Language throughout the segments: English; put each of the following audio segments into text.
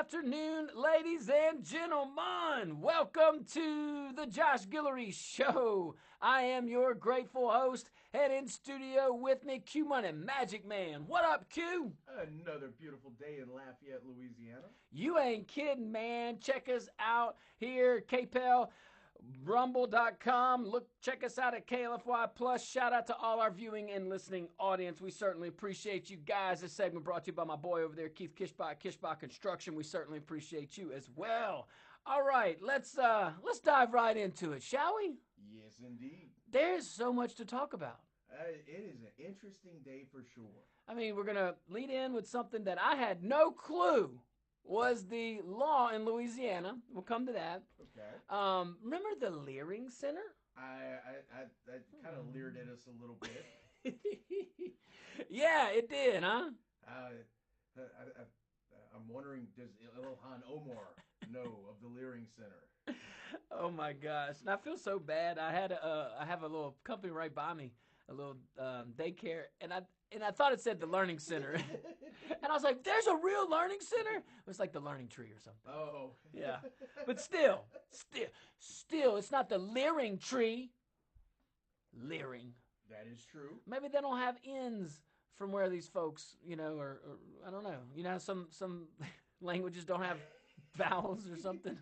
afternoon, ladies and gentlemen. Welcome to the Josh Guillory Show. I am your grateful host, and in studio with me, Q Money Magic Man. What up, Q? Another beautiful day in Lafayette, Louisiana. You ain't kidding, man. Check us out here, KPEL. Rumble.com. Look, check us out at KLFY Plus. Shout out to all our viewing and listening audience. We certainly appreciate you guys. This segment brought to you by my boy over there, Keith Kishbach, Kishbach Construction. We certainly appreciate you as well. All right, let's dive right into it, shall we? Yes, indeed. There's so much to talk about. It is an interesting day for sure. I mean, we're gonna lead in with something that I had no clue was the law in Louisiana. We'll come to that. Okay. Remember the Leering Center? I kind of leered at us a little bit. Yeah, it did, huh? I'm wondering, does Ilhan Omar know of the Leering Center? Oh my gosh, and I feel so bad. I have a little company right by me, a little daycare, and I thought it said the Learning Center, and I was like, "There's a real Learning Center." It was like the Learning Tree or something. Oh, Yeah, but still, it's not the Leering Tree. Leering. that is true. Maybe they don't have ends from where these folks, or I don't know. You know, some languages don't have vowels or something.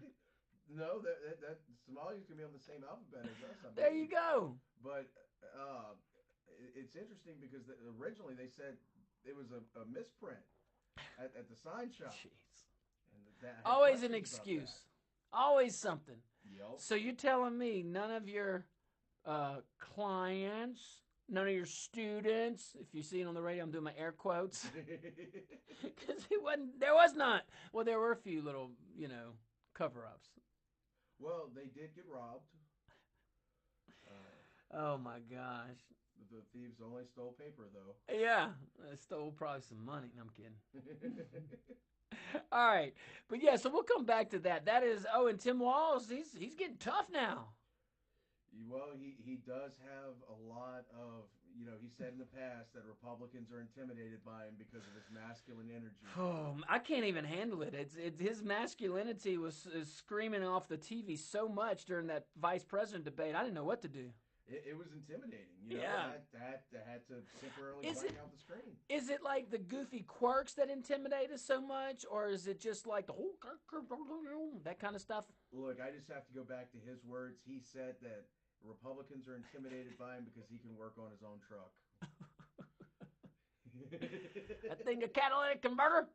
No, that Somalia's gonna be on the same alphabet as us. I There you believe. go. But it's interesting because originally they said it was a misprint at the sign shop. Jeez. And that had Always an questions about excuse. Always something. that. Yep. So you're telling me none of your clients, none of your students, if you see it on the radio, I'm doing my air quotes, because there was not. Well, there were a few little, cover-ups. Well, they did get robbed. Oh my gosh. The thieves only stole paper, though. Yeah, I stole probably some money. No, I'm kidding. All right, but yeah, so we'll come back to that. That is, and Tim Walz, he's getting tough now. Well, he does have a lot of, he said in the past that Republicans are intimidated by him because of his masculine energy. Oh, I can't even handle it. It's his masculinity is screaming off the TV so much during that vice president debate. I didn't know what to do. It was intimidating. Yeah. That had to temporarily Is black it- out the screen. Is it like the goofy quirks that intimidate us so much, or is it just like the whole that kind of stuff? Look, I just have to go back to his words. He said that Republicans are intimidated by him because he can work on his own truck. That thing a catalytic converter?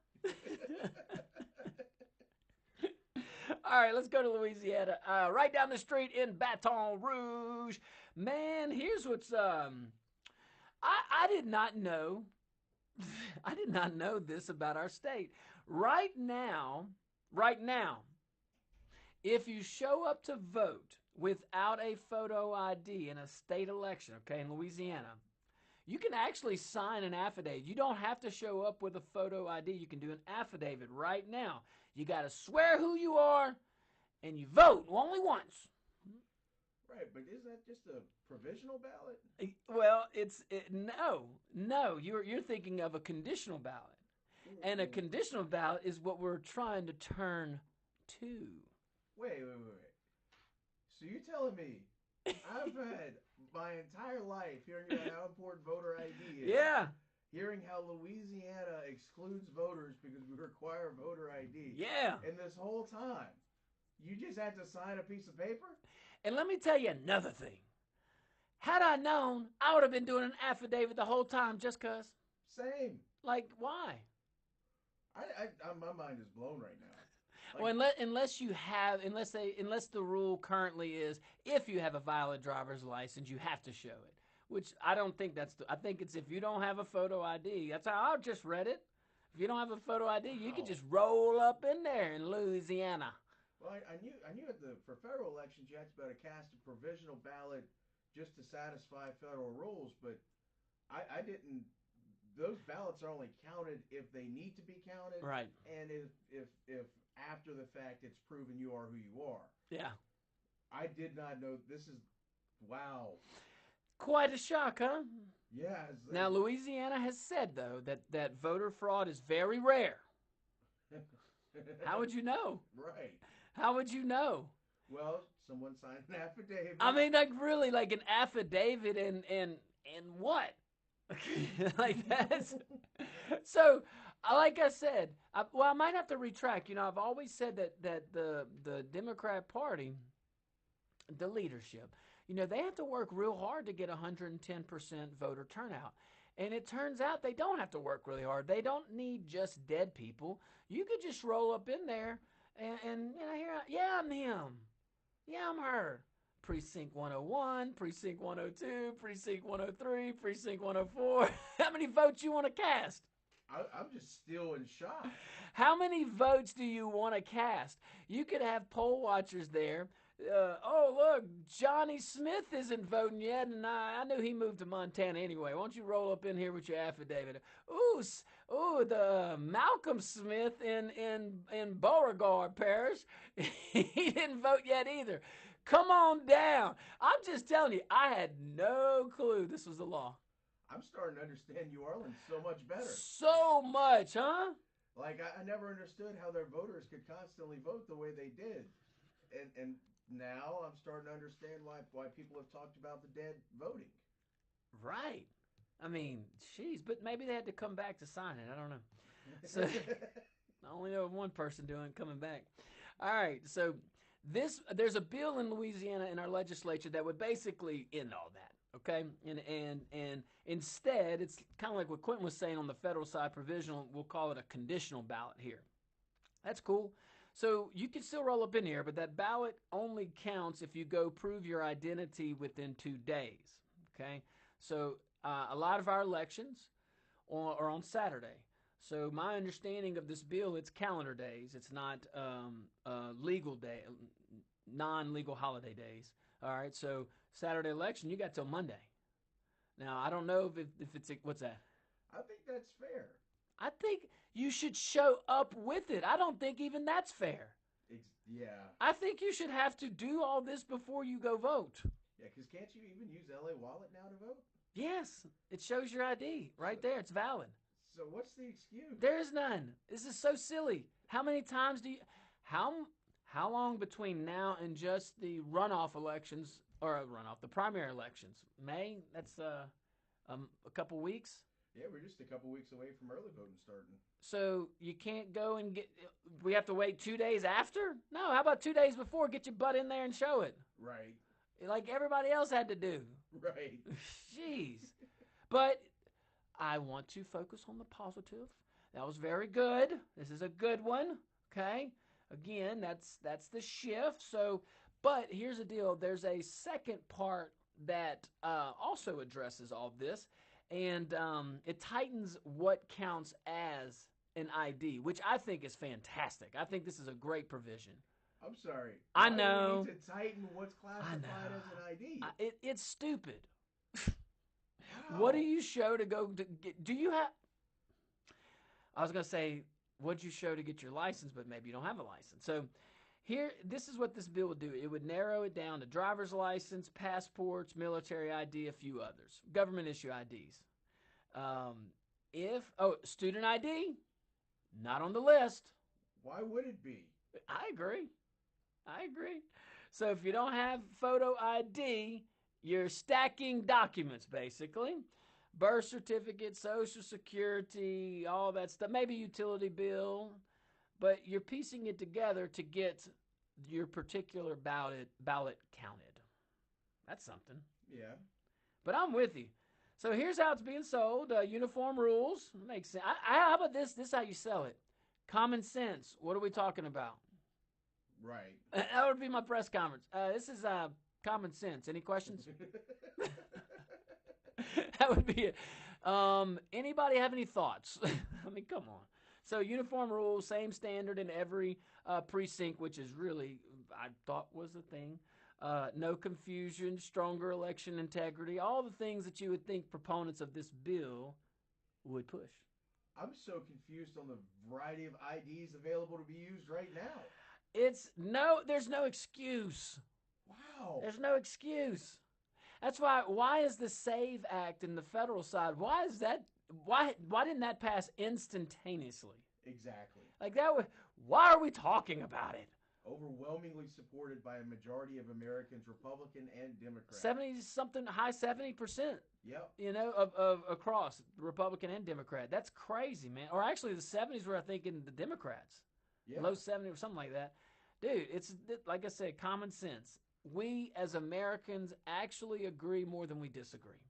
All right, let's go to Louisiana. Right down the street in Baton Rouge. Man, here's what's I did not know. I did not know this about our state. Right now, if you show up to vote without a photo ID in a state election, okay, in Louisiana, you can actually sign an affidavit. You don't have to show up with a photo ID. You can do an affidavit right now. You got to swear who you are, and you vote only once. Right, but isn't that just a provisional ballot? Well, no. You're thinking of a conditional ballot, and a conditional ballot is what we're trying to turn to. Wait. So you're telling me I've had my entire life hearing about how important voter ID is. Yeah. Hearing how Louisiana excludes voters because we require voter ID. Yeah. And this whole time, you just had to sign a piece of paper? And let me tell you another thing. Had I known, I would have been doing an affidavit the whole time just cause. Same. Like, why? My mind is blown right now. Like, Well, unless the rule currently is if you have a valid driver's license, you have to show it. Which I don't think I think it's if you don't have a photo ID. That's how I just read it. If you don't have a photo ID, you can just roll up in there in Louisiana. well, I knew for federal elections you had to be able to cast a provisional ballot just to satisfy federal rules, but I didn't. Those ballots are only counted if they need to be counted, Right. And if after the fact it's proven you are who you are. Yeah. I did not know. This is wow. Quite a shock, huh? Yeah. Now, Louisiana has said, though, that voter fraud is very rare. How would you know? Right. How would you know? Well, someone signed an affidavit. I mean, like really, like an affidavit and what? Like that's so. Like I said, I might have to retract. I've always said that the Democrat Party, the leadership, they have to work real hard to get 110% voter turnout. And it turns out they don't have to work really hard. They don't need just dead people. You could just roll up in there and yeah, I'm him. Yeah, I'm her. Precinct 101, Precinct 102, Precinct 103, Precinct 104. How many votes you want to cast? I'm just still in shock. How many votes do you want to cast? You could have poll watchers there. Oh, look, Johnny Smith isn't voting yet, and I knew he moved to Montana anyway. Why don't you roll up in here with your affidavit? Ooh, the Malcolm Smith in Beauregard Parish, he didn't vote yet either. Come on down. I'm just telling you, I had no clue this was the law. I'm starting to understand New Orleans so much better. So much, huh? Like I never understood how their voters could constantly vote the way they did, and now I'm starting to understand why people have talked about the dead voting. Right. I mean, jeez, but maybe they had to come back to sign it. I don't know. So I only know of one person coming back. All right, so there's a bill in Louisiana in our legislature that would basically end all that. Okay, and instead, it's kind of like what Quentin was saying on the federal side, provisional. We'll call it a conditional ballot here. That's cool. So you can still roll up in here, but that ballot only counts if you go prove your identity within 2 days. Okay, so a lot of our elections are on Saturday. So my understanding of this bill, it's calendar days. It's not legal day, non-legal holiday days. All right, so Saturday election, you got till Monday. Now I don't know if it's what's that? I think that's fair. I think you should show up with it. I don't think even that's fair. Yeah. I think you should have to do all this before you go vote. Yeah, because can't you even use LA Wallet now to vote? Yes, it shows your ID right there. It's valid. So what's the excuse? There is none. This is so silly. How many times do you how long between now and just the runoff elections or the primary elections? May? That's a couple weeks. Yeah, we're just a couple weeks away from early voting starting. So you can't go and get. We have to wait 2 days after? No. How about 2 days before? Get your butt in there and show it. Right. Like everybody else had to do. Right. Jeez. But I want to focus on the positive. That was very good. This is a good one. Okay. Again, that's the shift. So, but here's the deal. There's a second part that also addresses all this, and it tightens what counts as an ID, which I think is fantastic. I think this is a great provision. I'm sorry. I know. Why do we need to tighten what's classified as an ID? It's stupid. How? What do you show to go to get? Do you have? I was gonna say, what'd you show to get your license? But maybe you don't have a license. So here, this is what this bill would do. It would narrow it down to driver's license, passports, military ID, a few others, government issue IDs. Student ID, not on the list. Why would it be? I agree. So if you don't have photo ID, you're stacking documents, basically. Birth certificate, Social Security, all that stuff. Maybe utility bill. But you're piecing it together to get your particular ballot counted. That's something. Yeah. But I'm with you. So here's how it's being sold. Uniform rules. Makes sense. How about this? This is how you sell it. Common sense. What are we talking about? Right. That would be my press conference. This is common sense. Any questions? That would be it. Anybody have any thoughts? I mean, come on. So uniform rules, same standard in every precinct, which is really, I thought was a thing. No confusion, stronger election integrity, all the things that you would think proponents of this bill would push. I'm so confused on the variety of IDs available to be used right now. There's no excuse. Wow. There's no excuse. That's why is the SAVE Act in the federal side, why didn't that pass instantaneously? Exactly. Like that Why are we talking about it? Overwhelmingly supported by a majority of Americans, Republican and Democrat. 70 something, high 70%. Yep. Of across Republican and Democrat. That's crazy, man. Or actually, the 70s were, I think, in the Democrats. Yeah. Low 70 or something like that. Dude, it's like I said, common sense. We as Americans actually agree more than we disagree.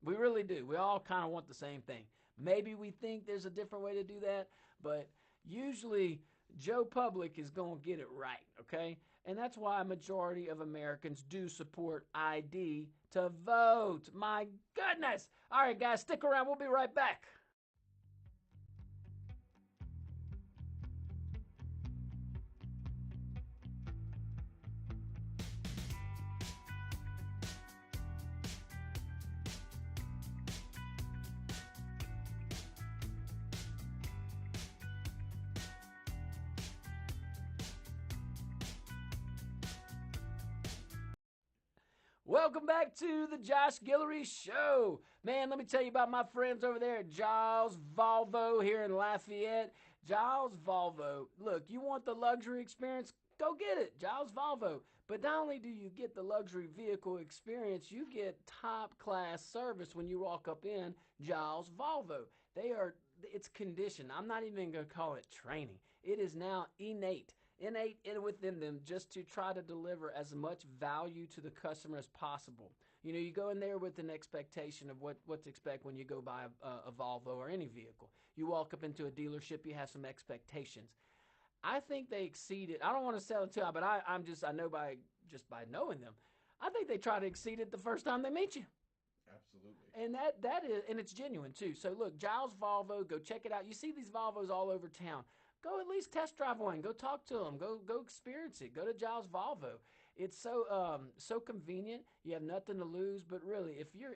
We really do. We all kind of want the same thing. Maybe we think there's a different way to do that, but usually Joe Public is going to get it right, okay? And that's why a majority of Americans do support ID to vote. My goodness. All right, guys, stick around. We'll be right back. Welcome back to the Josh Guillory Show. Man, let me tell you about my friends over there at Giles Volvo here in Lafayette. Giles Volvo. Look, you want the luxury experience? Go get it, Giles Volvo. But not only do you get the luxury vehicle experience, you get top class service when you walk up in Giles Volvo. It's conditioned. I'm not even going to call it training. It is now innate within them just to try to deliver as much value to the customer as possible. You know, you go in there with an expectation of what to expect when you go buy a Volvo or any vehicle. You walk up into a dealership, you have some expectations. I think they exceed it. I don't want to sell it to you, but I know by knowing them, I think they try to exceed it the first time they meet you. Absolutely. And and it's genuine too. So look, Giles Volvo, go check it out. You see these Volvos all over town. Go at least test drive one. Go talk to them. Go experience it. Go to Giles Volvo. It's so convenient. You have nothing to lose. But really, if you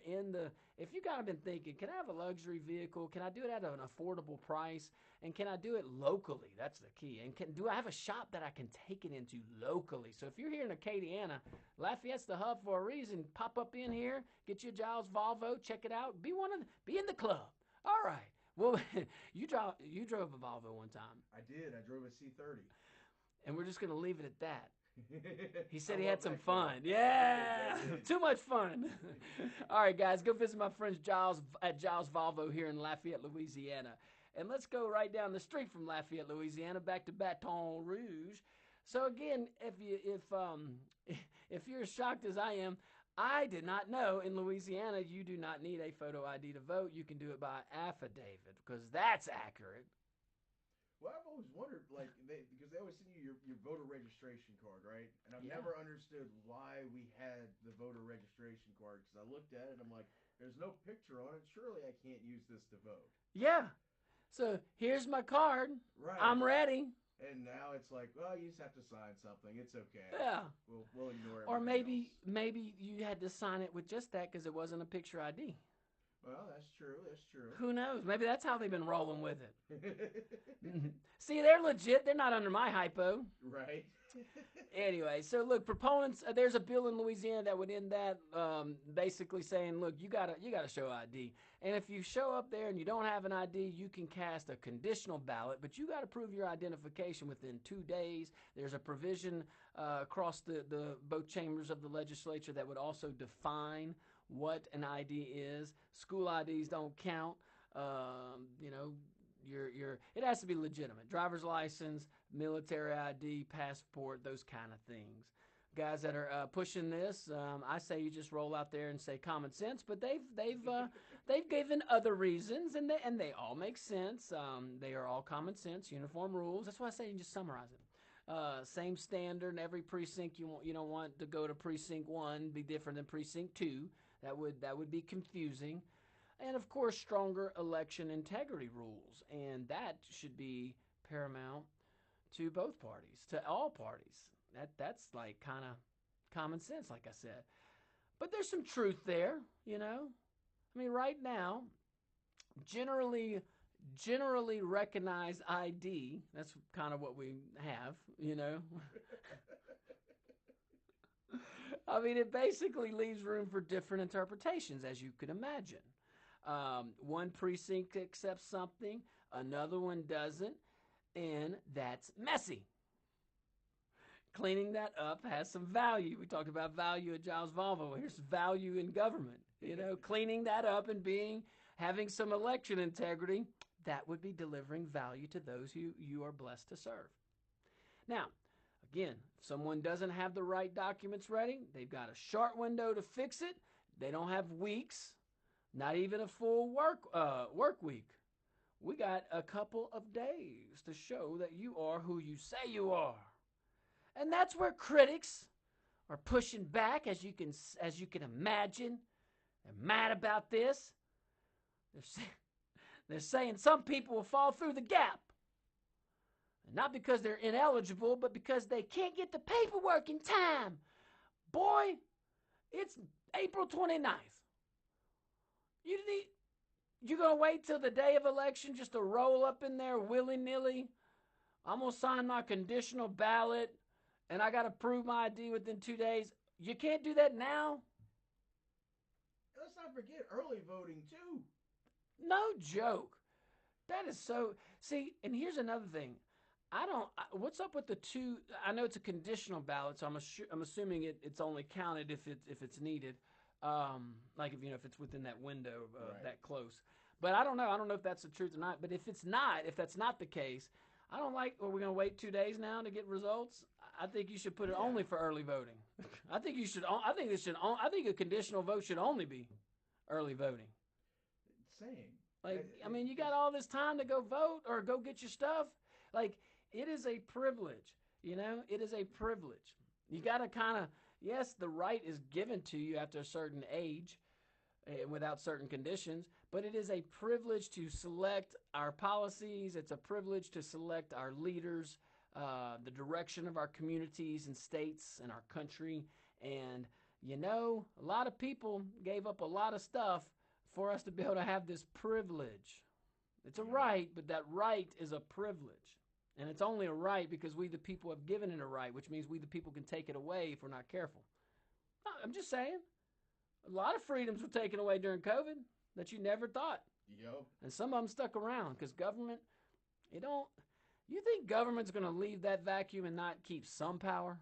kind of been thinking, can I have a luxury vehicle? Can I do it at an affordable price? And can I do it locally? That's the key. And do I have a shop that I can take it into locally? So if you're here in Acadiana, Lafayette's the hub for a reason. Pop up in here, get you a Giles Volvo, check it out. Be in the club. All right. Well, you drove a Volvo one time. I did. I drove a C30. And we're just going to leave it at that. He said he had some fun. Yeah, too much fun. All right, guys, go visit my friends Giles at Giles Volvo here in Lafayette, Louisiana. And let's go right down the street from Lafayette, Louisiana, back to Baton Rouge. So again, if you're as shocked as I am, I did not know in Louisiana you do not need a photo ID to vote. You can do it by affidavit because that's accurate. Well, I've always wondered, because they always send you your voter registration card, right? And I've never understood why we had the voter registration card because I looked at it and I'm like, there's no picture on it. Surely I can't use this to vote. Yeah. So here's my card. Right. I'm ready. And now it's like, well, you just have to sign something. It's okay. Yeah. We'll ignore it. Or maybe you had to sign it with just that because it wasn't a picture ID. Well, that's true. That's true. Who knows? Maybe that's how they've been rolling with it. See, they're legit. They're not under my hypo. Right. Anyway, so look, proponents. There's a bill in Louisiana that would end that, basically saying, look, you gotta show ID, and if you show up there and you don't have an ID, you can cast a conditional ballot, but you got to prove your identification within 2 days. There's a provision across the both chambers of the legislature that would also define what an ID is. School IDs don't count. It has to be legitimate. Driver's license, military ID, passport, those kind of things. Guys that are pushing this, I say you just roll out there and say common sense, but they've given other reasons, and they all make sense. They are all common sense, uniform rules. That's why I say you can just summarize it. Same standard in every precinct. You don't want to go to precinct 1 be different than precinct 2. That would be confusing. And of course, stronger election integrity rules, and that should be paramount to both parties, to all parties. That's like kind of common sense, like I said. But there's some truth there, you know. I mean, right now, generally recognized ID, that's kind of what we have, you know. I mean, it basically leaves room for different interpretations, as you could imagine. One precinct accepts something, another one doesn't. and that's messy. Cleaning that up has some value. We talked about value at Giles Volvo. Here's value in government. Cleaning that up and having some election integrity, that would be delivering value to those who you are blessed to serve. Now, again, if someone doesn't have the right documents ready, they've got a short window to fix it. They don't have weeks, not even a full work week. We got a couple of days to show that you are who you say you are. And that's where critics are pushing back, as you can imagine. They're mad about this. They're saying some people will fall through the gap. Not because they're ineligible, but because they can't get the paperwork in time. Boy, it's April 29th. You're going to wait till the day of election just to roll up in there willy-nilly? I'm going to sign my conditional ballot, and I got to prove my ID within 2 days. You can't do that now? Let's not forget early voting, too. No joke. That is so... See, and here's another thing. What's up with the two... I know it's a conditional ballot, so I'm assuming it's only counted if it's needed. Like if it's within that window right. that close. But I don't know. I don't know if that's the truth or not. But if that's not the case, I don't like. Are we going to wait 2 days now to get results? I think you should put it only for early voting. I think a conditional vote should only be early voting. Same. You got all this time to go vote or go get your stuff. It is a privilege. It is a privilege. You got to kind of, yes, the right is given to you after a certain age without certain conditions, but it is a privilege to select our policies. It's a privilege to select our leaders, the direction of our communities and states and our country. And, a lot of people gave up a lot of stuff for us to be able to have this privilege. It's a right, but that right is a privilege. And it's only a right because we, the people, have given it a right, which means we, the people, can take it away if we're not careful. I'm just saying. A lot of freedoms were taken away during COVID that you never thought. Yep. And some of them stuck around because government, you think government's going to leave that vacuum and not keep some power?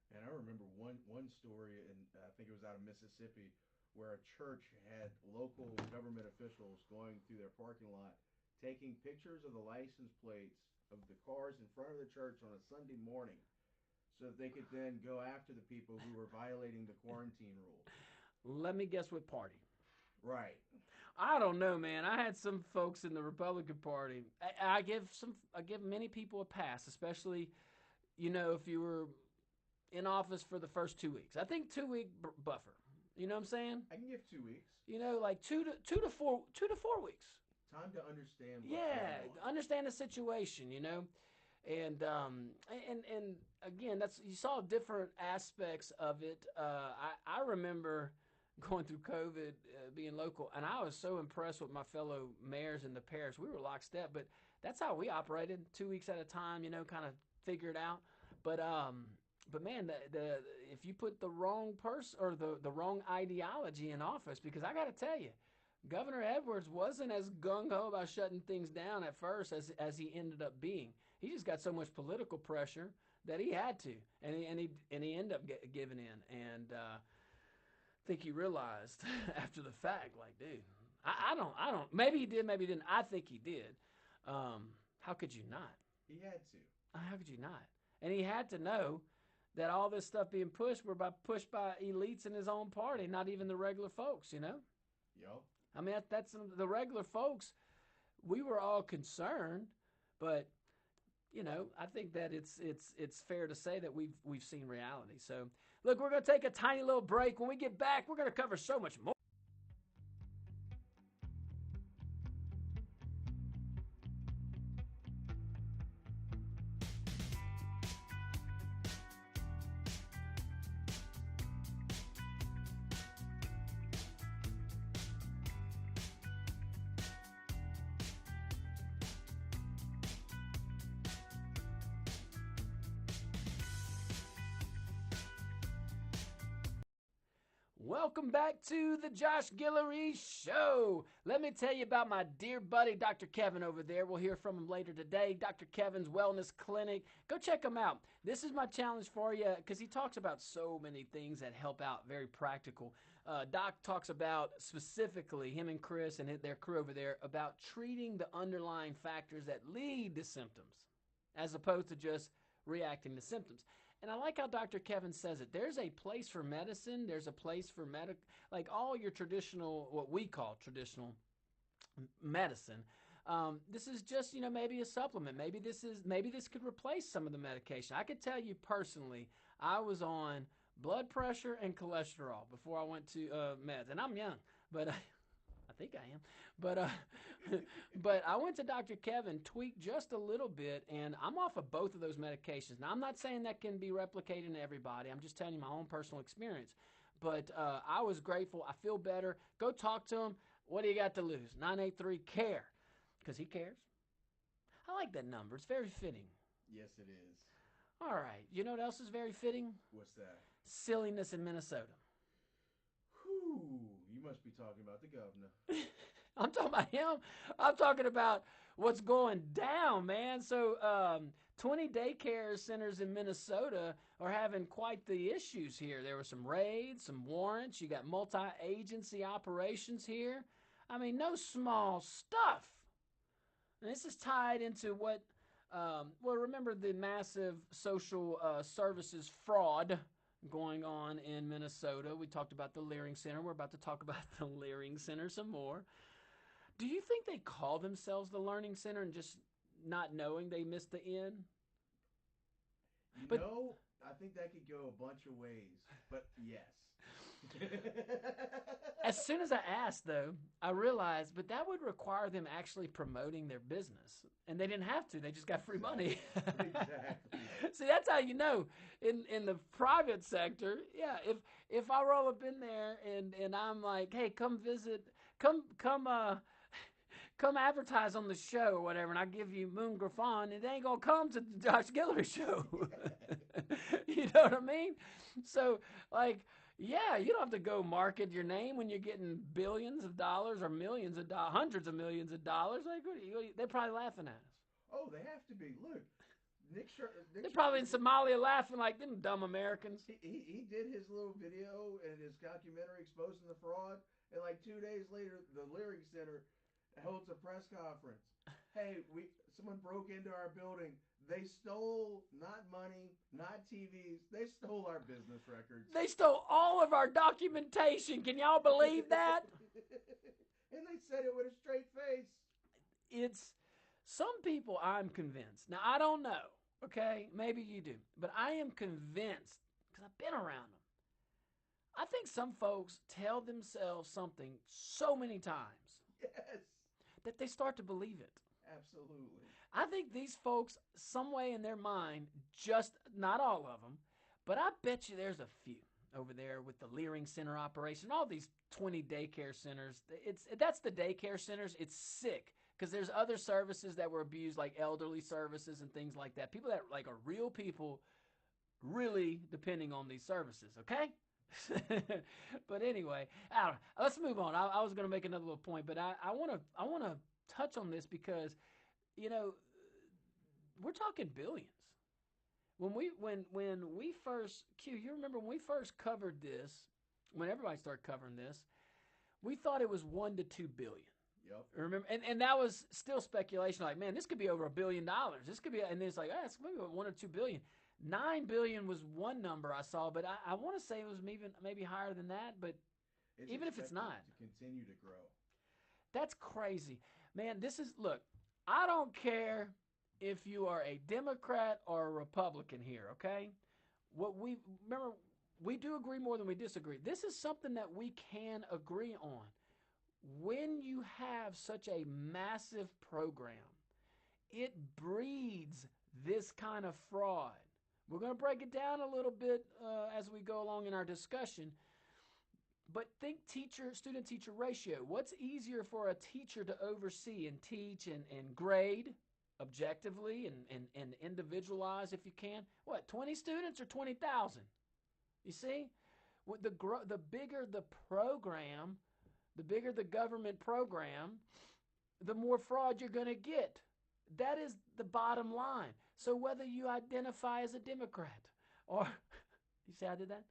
And I remember one story, and I think it was out of Mississippi, where a church had local government officials going through their parking lot, taking pictures of the license plates of the cars in front of the church on a Sunday morning so that they could then go after the people who were violating the quarantine rules. Let me guess what party. Right. I don't know, man. I had some folks in the Republican Party. I give many people a pass, especially, if you were in office for the first 2 weeks. I think 2 week buffer. You know what I'm saying? I can give 2 weeks. Like 2 to 4 weeks. Time to understand. Understand the situation. And again, you saw different aspects of it. I remember going through COVID, being local, and I was so impressed with my fellow mayors in the parish. We were lockstep, but that's how we operated, 2 weeks at a time. Kind of figure it out. But man, if you put the wrong person or the wrong ideology in office, because I got to tell you, Governor Edwards wasn't as gung-ho about shutting things down at first as he ended up being. He just got so much political pressure that he had to, and he ended up giving in. And I think he realized after the fact, like, dude, I don't. Maybe he did, maybe he didn't. I think he did. How could you not? He had to. How could you not? And he had to know that all this stuff being pushed were pushed by elites in his own party, not even the regular folks. Yep. I mean, that's the regular folks. We were all concerned, but I think that it's fair to say that we've seen reality. So, look, we're going to take a tiny little break. When we get back, we're going to cover so much more. Welcome back to the Josh Guillory Show. Let me tell you about my dear buddy, Dr. Kevin, over there. We'll hear from him later today. Dr. Kevin's Wellness Clinic. Go check him out. This is my challenge for you because he talks about so many things that help out, very practical. Doc talks about specifically, him and Chris and their crew over there, about treating the underlying factors that lead to symptoms as opposed to just reacting to symptoms. And I like how Dr. Kevin says it. There's a place for medicine. There's a place for like all your traditional, what we call traditional medicine. This is just, maybe a supplement. Maybe this could replace some of the medication. I could tell you personally, I was on blood pressure and cholesterol before I went to meds, and I'm young, but I think I am. But but I went to Dr. Kevin, tweaked just a little bit, and I'm off of both of those medications. Now, I'm not saying that can be replicated in everybody. I'm just telling you my own personal experience. But I was grateful. I feel better. Go talk to him. What do you got to lose? 983-CARE. Because he cares. I like that number. It's very fitting. Yes, it is. All right. You know what else is very fitting? What's that? Silliness in Minnesota. Whew. You must be talking about the governor. I'm talking about him. I'm talking about what's going down, man. So 20 daycare centers in Minnesota are having quite the issues here. There were some raids, some warrants. You got multi-agency operations here. I mean, no small stuff. And this is tied into what, remember the massive social services fraud going on in Minnesota. We talked about the Leering Center. We're about to talk about the Leering Center some more. Do you think they call themselves the Learning Center and just not knowing they missed the N? I think that could go a bunch of ways, but yes. As soon as I asked, though, I realized, but that would require them actually promoting their business. And they didn't have to. They just got free money. Exactly. See, that's how you know. In the private sector, yeah, if I roll up in there and I'm like, hey, come visit, come advertise on the show or whatever, and I give you Moon Griffon, it ain't going to come to the Josh Guillory show. You know what I mean? So, like, yeah, you don't have to go market your name when you're getting billions of dollars or millions of dollars, hundreds of millions of dollars. Like, they're probably laughing at us. Oh, they have to be. Look, they're probably in Somalia laughing like them dumb Americans. He did his little video and his documentary exposing the fraud, and like 2 days later, the Leering Center holds a press conference. Hey, someone broke into our building. They stole not money, not TVs. They stole our business records. They stole all of our documentation. Can y'all believe that? And they said it with a straight face. It's some people, I'm convinced. Now, I don't know, okay? Maybe you do. But I am convinced, because I've been around them. I think some folks tell themselves something so many times. Yes. That they start to believe it. Absolutely. I think these folks, some way in their mind, just, not all of them, but I bet you there's a few over there with the Leering Center operation, all these 20 daycare centers. That's the daycare centers. It's sick because there's other services that were abused, like elderly services and things like that. People that like are real people really depending on these services, okay? But anyway, I don't know. Let's move on. I was going to make another little point, but I want to touch on this because, we're talking billions. When we first, you remember when we first covered this, when everybody started covering this, we thought it was 1 to 2 billion. Yep. Remember, and that was still speculation. Like, man, this could be over $1 billion. This could be, and then it's like, it's maybe 1 or 2 billion. 9 billion was one number I saw, but I want to say it was maybe higher than that. But even if it's not, to continue to grow. That's crazy, man. Look, I don't care if you are a Democrat or a Republican here, okay? Remember, we do agree more than we disagree. This is something that we can agree on. When you have such a massive program, it breeds this kind of fraud. We're going to break it down a little bit as we go along in our discussion. But think student-teacher ratio. What's easier for a teacher to oversee and teach and grade objectively and individualize if you can? What, 20 students or 20,000? You see? The bigger the program, the bigger the government program, the more fraud you're going to get. That is the bottom line. So whether you identify as a Democrat or, you see how I did that?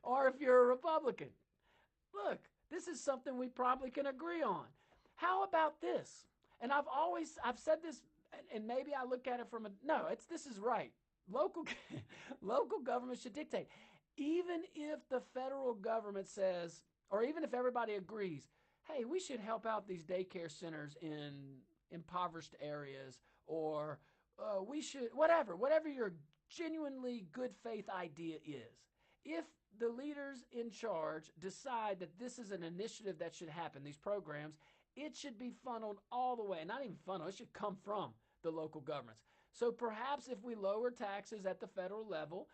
Or if you're a Republican, look, this is something we probably can agree on. How about this? And I've said this, and maybe I look at it from this is right. Local, local government should dictate. Even if the federal government says, or even if everybody agrees, hey, we should help out these daycare centers in impoverished areas, or we should, whatever your genuinely good faith idea is. If the leaders in charge decide that this is an initiative that should happen, these programs, it should be funneled all the way. Not even funneled, it should come from the local governments. So perhaps if we lower taxes at the federal level,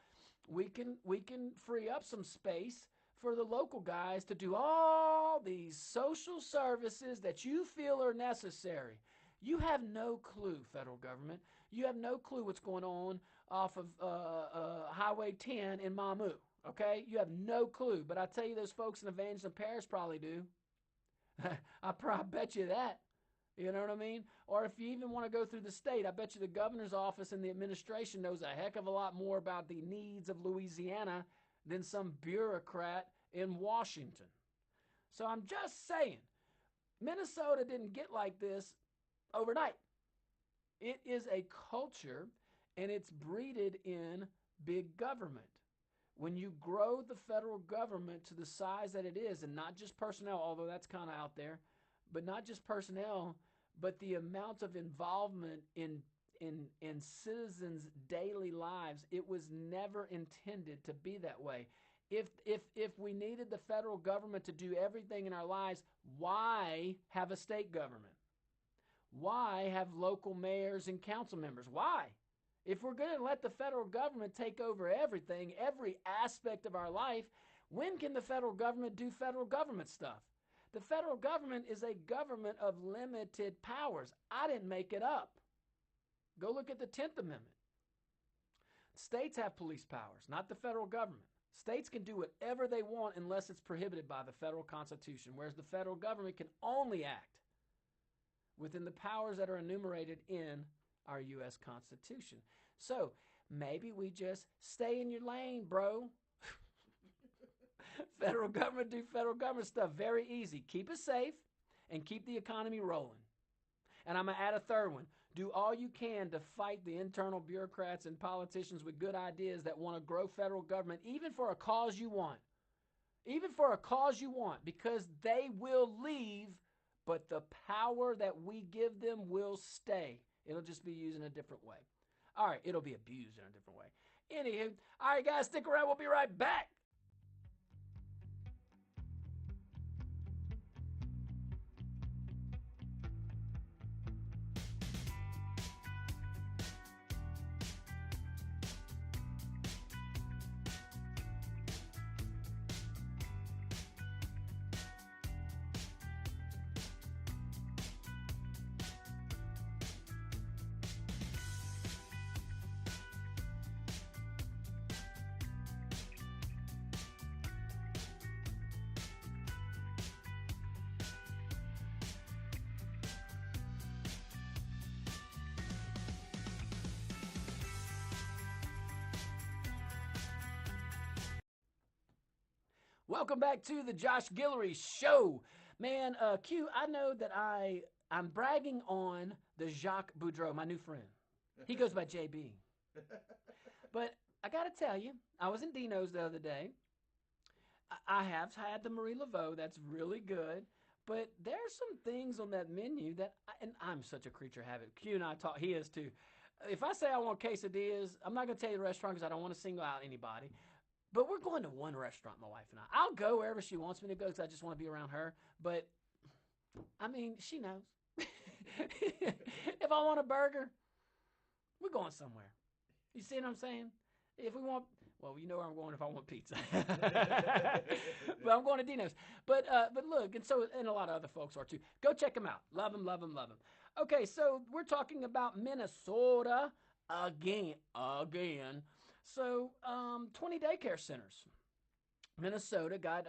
we can free up some space for the local guys to do all these social services that you feel are necessary. You have no clue, federal government. You have no clue what's going on off of Highway 10 in Mamou, okay? You have no clue. But I tell you, those folks in Evangeline Parish probably do. I probably bet you that. You know what I mean? Or if you even want to go through the state, I bet you the governor's office and the administration knows a heck of a lot more about the needs of Louisiana than some bureaucrat in Washington. So I'm just saying, Minnesota didn't get like this overnight. It is a culture, and it's breeded in big government. When you grow the federal government to the size that it is, and not just personnel, although that's kind of out there, but not just personnel, but the amount of involvement in citizens' daily lives, it was never intended to be that way. If we needed the federal government to do everything in our lives, why have a state government? Why have local mayors and council members? Why? If we're going to let the federal government take over everything, every aspect of our life, when can the federal government do federal government stuff? The federal government is a government of limited powers. I didn't make it up. Go look at the 10th Amendment. States have police powers, not the federal government. States can do whatever they want unless it's prohibited by the federal Constitution, whereas the federal government can only act within the powers that are enumerated in our U.S. Constitution. So maybe we just stay in your lane, bro. Federal government do federal government stuff. Very easy. Keep us safe and keep the economy rolling. And I'm going to add a third one. Do all you can to fight the internal bureaucrats and politicians with good ideas that want to grow federal government, even for a cause you want. Even for a cause you want, because they will leave, but the power that we give them will stay. It'll just be used in a different way. All right, it'll be abused in a different way. Anywho, all right, guys, stick around. We'll be right back. Welcome back to the Josh Guillory Show. Man, Q, I know that I'm bragging on the Jacques Boudreau, my new friend. He goes by JB. But I got to tell you, I was in Dino's the other day. I have had the Marie Laveau. That's really good. But there's some things on that menu that, and I'm such a creature of habit. Q and I talk, he is too. If I say I want quesadillas, I'm not going to tell you the restaurant because I don't want to single out anybody. But we're going to one restaurant, my wife and I. I'll go wherever she wants me to go because I just want to be around her. But, I mean, she knows. If I want a burger, we're going somewhere. You see what I'm saying? If we want, well, you know where I'm going if I want pizza. But I'm going to Dino's. But look, and a lot of other folks are too. Go check them out. Love them, love them, love them. Okay, so we're talking about Minnesota again. So, 20 daycare centers. Minnesota got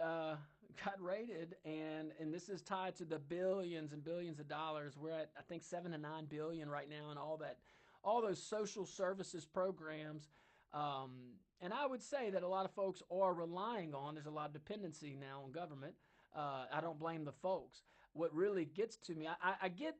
raided, and this is tied to the billions and billions of dollars. We're at, I think, 7 to 9 billion right now, and all those social services programs. And I would say that a lot of folks are relying on. There's a lot of dependency now on government. I don't blame the folks. What really gets to me, I get.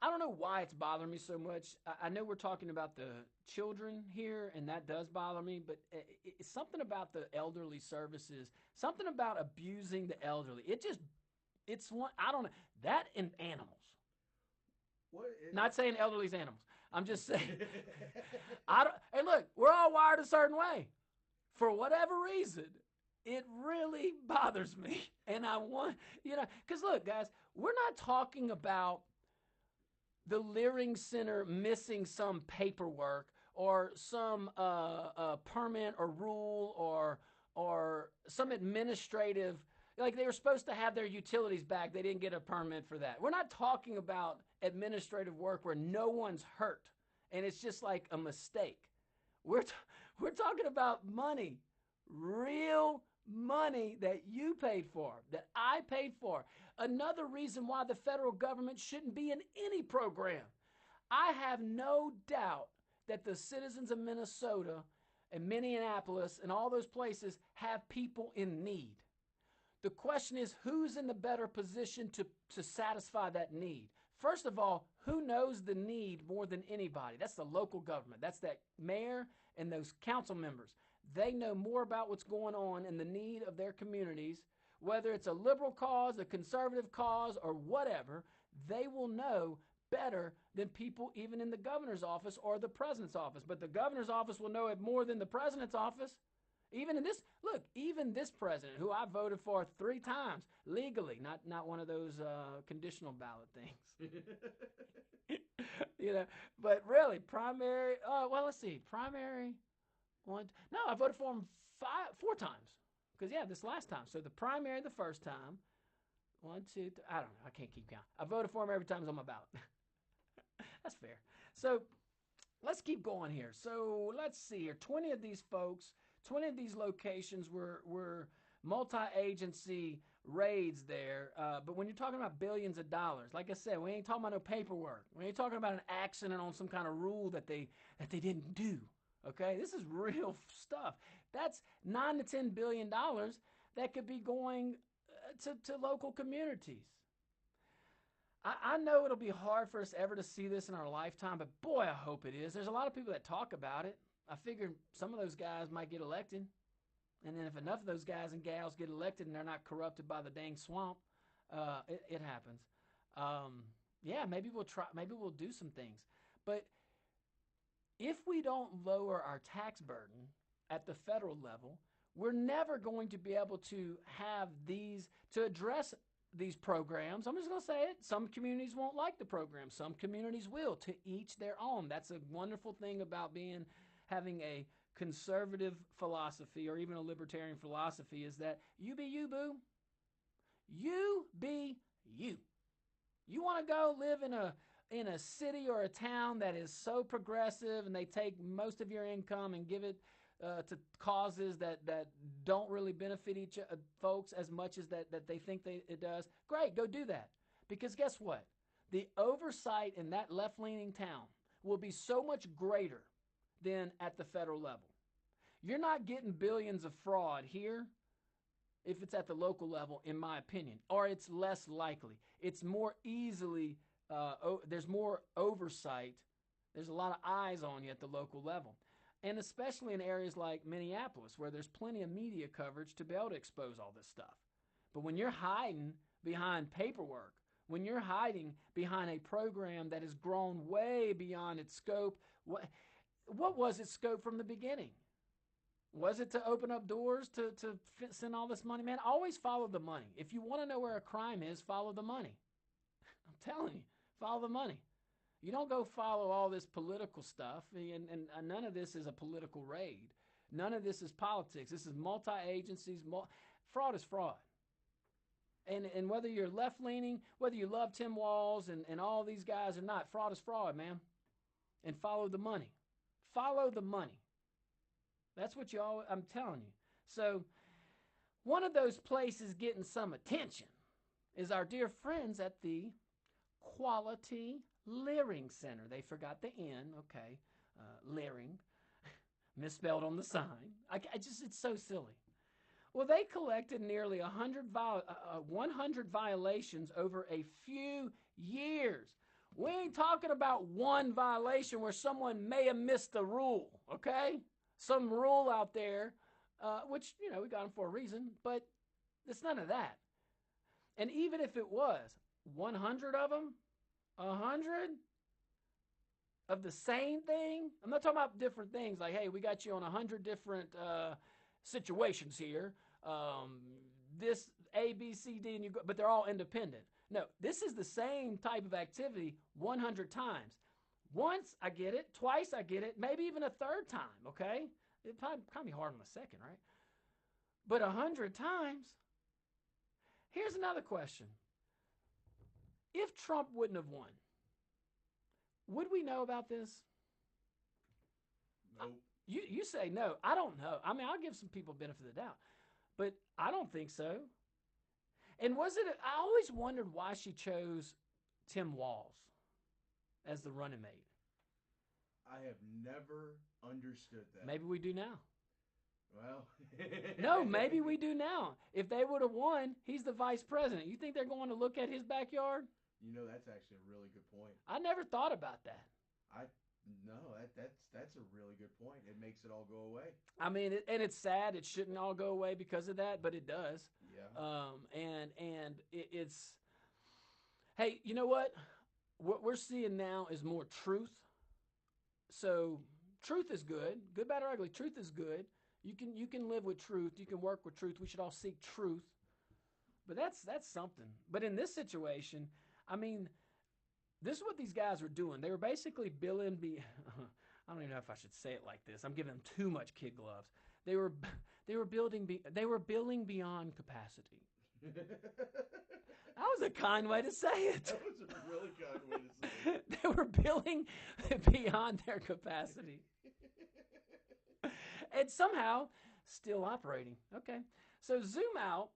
I don't know why it's bothering me so much. I know we're talking about the children here, and that does bother me, but it's something about the elderly services, something about abusing the elderly. It's one, I don't know, that and animals. What Not saying elderly's animals. I'm just saying, I don't, hey, look, we're all wired a certain way. For whatever reason, it really bothers me. And I want, because look, guys, we're not talking about the Leering Center missing some paperwork or some permit or rule or some administrative, like they were supposed to have their utilities back, they didn't get a permit for that. We're not talking about administrative work where no one's hurt and it's just like a mistake. We're talking about money, real money that you paid for, that I paid for. Another reason why the federal government shouldn't be in any program. I have no doubt that the citizens of Minnesota and Minneapolis and all those places have people in need. The question is, who's in the better position to satisfy that need? First of all, who knows the need more than anybody? That's the local government. That's that mayor and those council members. They know more about what's going on and the need of their communities, whether it's a liberal cause, a conservative cause, or whatever. They will know better than people even in the governor's office or the president's office. But the governor's office will know it more than the president's office. Even in this, look, even this president, who I voted for 3 times legally, not one of those conditional ballot things. But really, primary. Well, let's see, primary. One. No, I voted for him 4 times. Because this last time. So the primary the first time. 1, 2, 3. I don't know. I can't keep count. I voted for him every time he's on my ballot. That's fair. So let's keep going here. So let's see here. 20 of these folks. 20 of these locations were multi-agency raids there. But when you're talking about billions of dollars, like I said, we ain't talking about no paperwork. We ain't talking about an accident on some kind of rule that they didn't do. Okay, this is real stuff. That's $9 to $10 billion that could be going to local communities. I know it'll be hard for us ever to see this in our lifetime, but boy, I hope it is. There's a lot of people that talk about it. I figure some of those guys might get elected. And then if enough of those guys and gals get elected and they're not corrupted by the dang swamp, it happens. Maybe we'll try. Maybe we'll do some things. But if we don't lower our tax burden at the federal level, we're never going to be able to have to address these programs. I'm just going to say it. Some communities won't like the program. Some communities will. To each their own. That's a wonderful thing about having a conservative philosophy or even a libertarian philosophy, is that you be you, boo. You be you. You want to go live in a city or a town that is so progressive and they take most of your income and give it to causes that don't really benefit folks as much as that they think it does. Great, go do that. Because guess what? The oversight in that left-leaning town will be so much greater than at the federal level. You're not getting billions of fraud here if it's at the local level, in my opinion, or it's less likely. It's more easily, there's more oversight. There's a lot of eyes on you at the local level. And especially in areas like Minneapolis, where there's plenty of media coverage to be able to expose all this stuff. But when you're hiding behind paperwork, when you're hiding behind a program that has grown way beyond its scope, what was its scope from the beginning? Was it to open up doors to send all this money? Man, always follow the money. If you want to know where a crime is, follow the money. I'm telling you, follow the money. You don't go follow all this political stuff, and none of this is a political raid. None of this is politics. This is multi-agencies. Fraud is fraud. And whether you're left-leaning, whether you love Tim Walz and all these guys or not, fraud is fraud, man. And follow the money. Follow the money. That's what I'm telling you. So One of those places getting some attention is our dear friends at the Quality Leering Center. They forgot the N, okay, leering, misspelled on the sign. It's so silly. Well, they collected nearly 100 violations over a few years. We ain't talking about one violation where someone may have missed a rule, okay? Some rule out there, which, we got them for a reason, but it's none of that. And even if it was 100 of them, 100 of the same thing, I'm not talking about different things like, hey, we got you on 100 different situations here. This A, B, C, D, and but they're all independent. No, this is the same type of activity 100 times. Once, I get it. Twice, I get it. Maybe even a third time, okay? It'd probably be hard on the second, right? But 100 times. Here's another question. If Trump wouldn't have won, would we know about this? Nope. You say no. I don't know. I mean, I'll give some people benefit of the doubt. But I don't think so. And I always wondered why she chose Tim Walz as the running mate. I have never understood that. Maybe we do now. Well. No, maybe we do now. If they would have won, he's the vice president. You think they're going to look at his backyard? That's actually a really good point. I never thought about that. No, that's a really good point. It makes it all go away. I mean, and it's sad. It shouldn't all go away because of that, but it does. Yeah. And it's. Hey, you know what? What we're seeing now is more truth. So truth is good. Good, bad, or ugly. Truth is good. You can live with truth. You can work with truth. We should all seek truth. But that's something. But in this situation, I mean, this is what these guys were doing. They were basically billing. I don't even know if I should say it like this. I'm giving them too much kid gloves. They were billing beyond capacity. That was a kind way to say it. That was a really kind way to say it. They were billing beyond their capacity. And somehow still operating. Okay. So zoom out.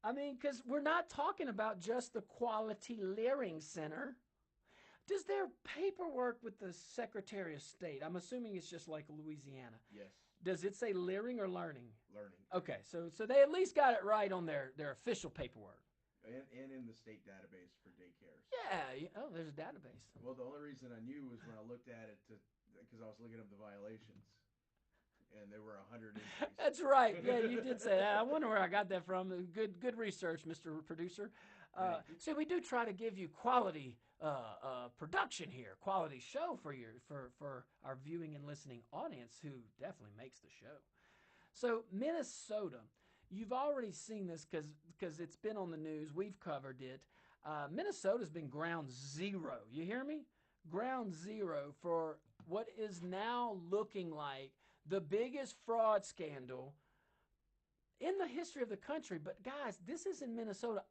I mean, because we're not talking about just the Quality Leering Center. Does their paperwork with the Secretary of State, I'm assuming it's just like Louisiana. Yes. Does it say leering or learning? Learning. Okay, so they at least got it right on their official paperwork. And in the state database for daycares. Yeah. Oh, there's a database. Well, the only reason I knew was when I looked at it because I was looking up the violations. And there were 100 entries. That's right. Yeah, you did say that. I wonder where I got that from. Good research, Mr. Producer. So we do try to give you quality production here, quality show for our viewing and listening audience who definitely makes the show. So Minnesota, you've already seen this because it's been on the news. We've covered it. Minnesota's been ground zero. You hear me? Ground zero for what is now looking like the biggest fraud scandal in the history of the country. But guys, this is in Minnesota.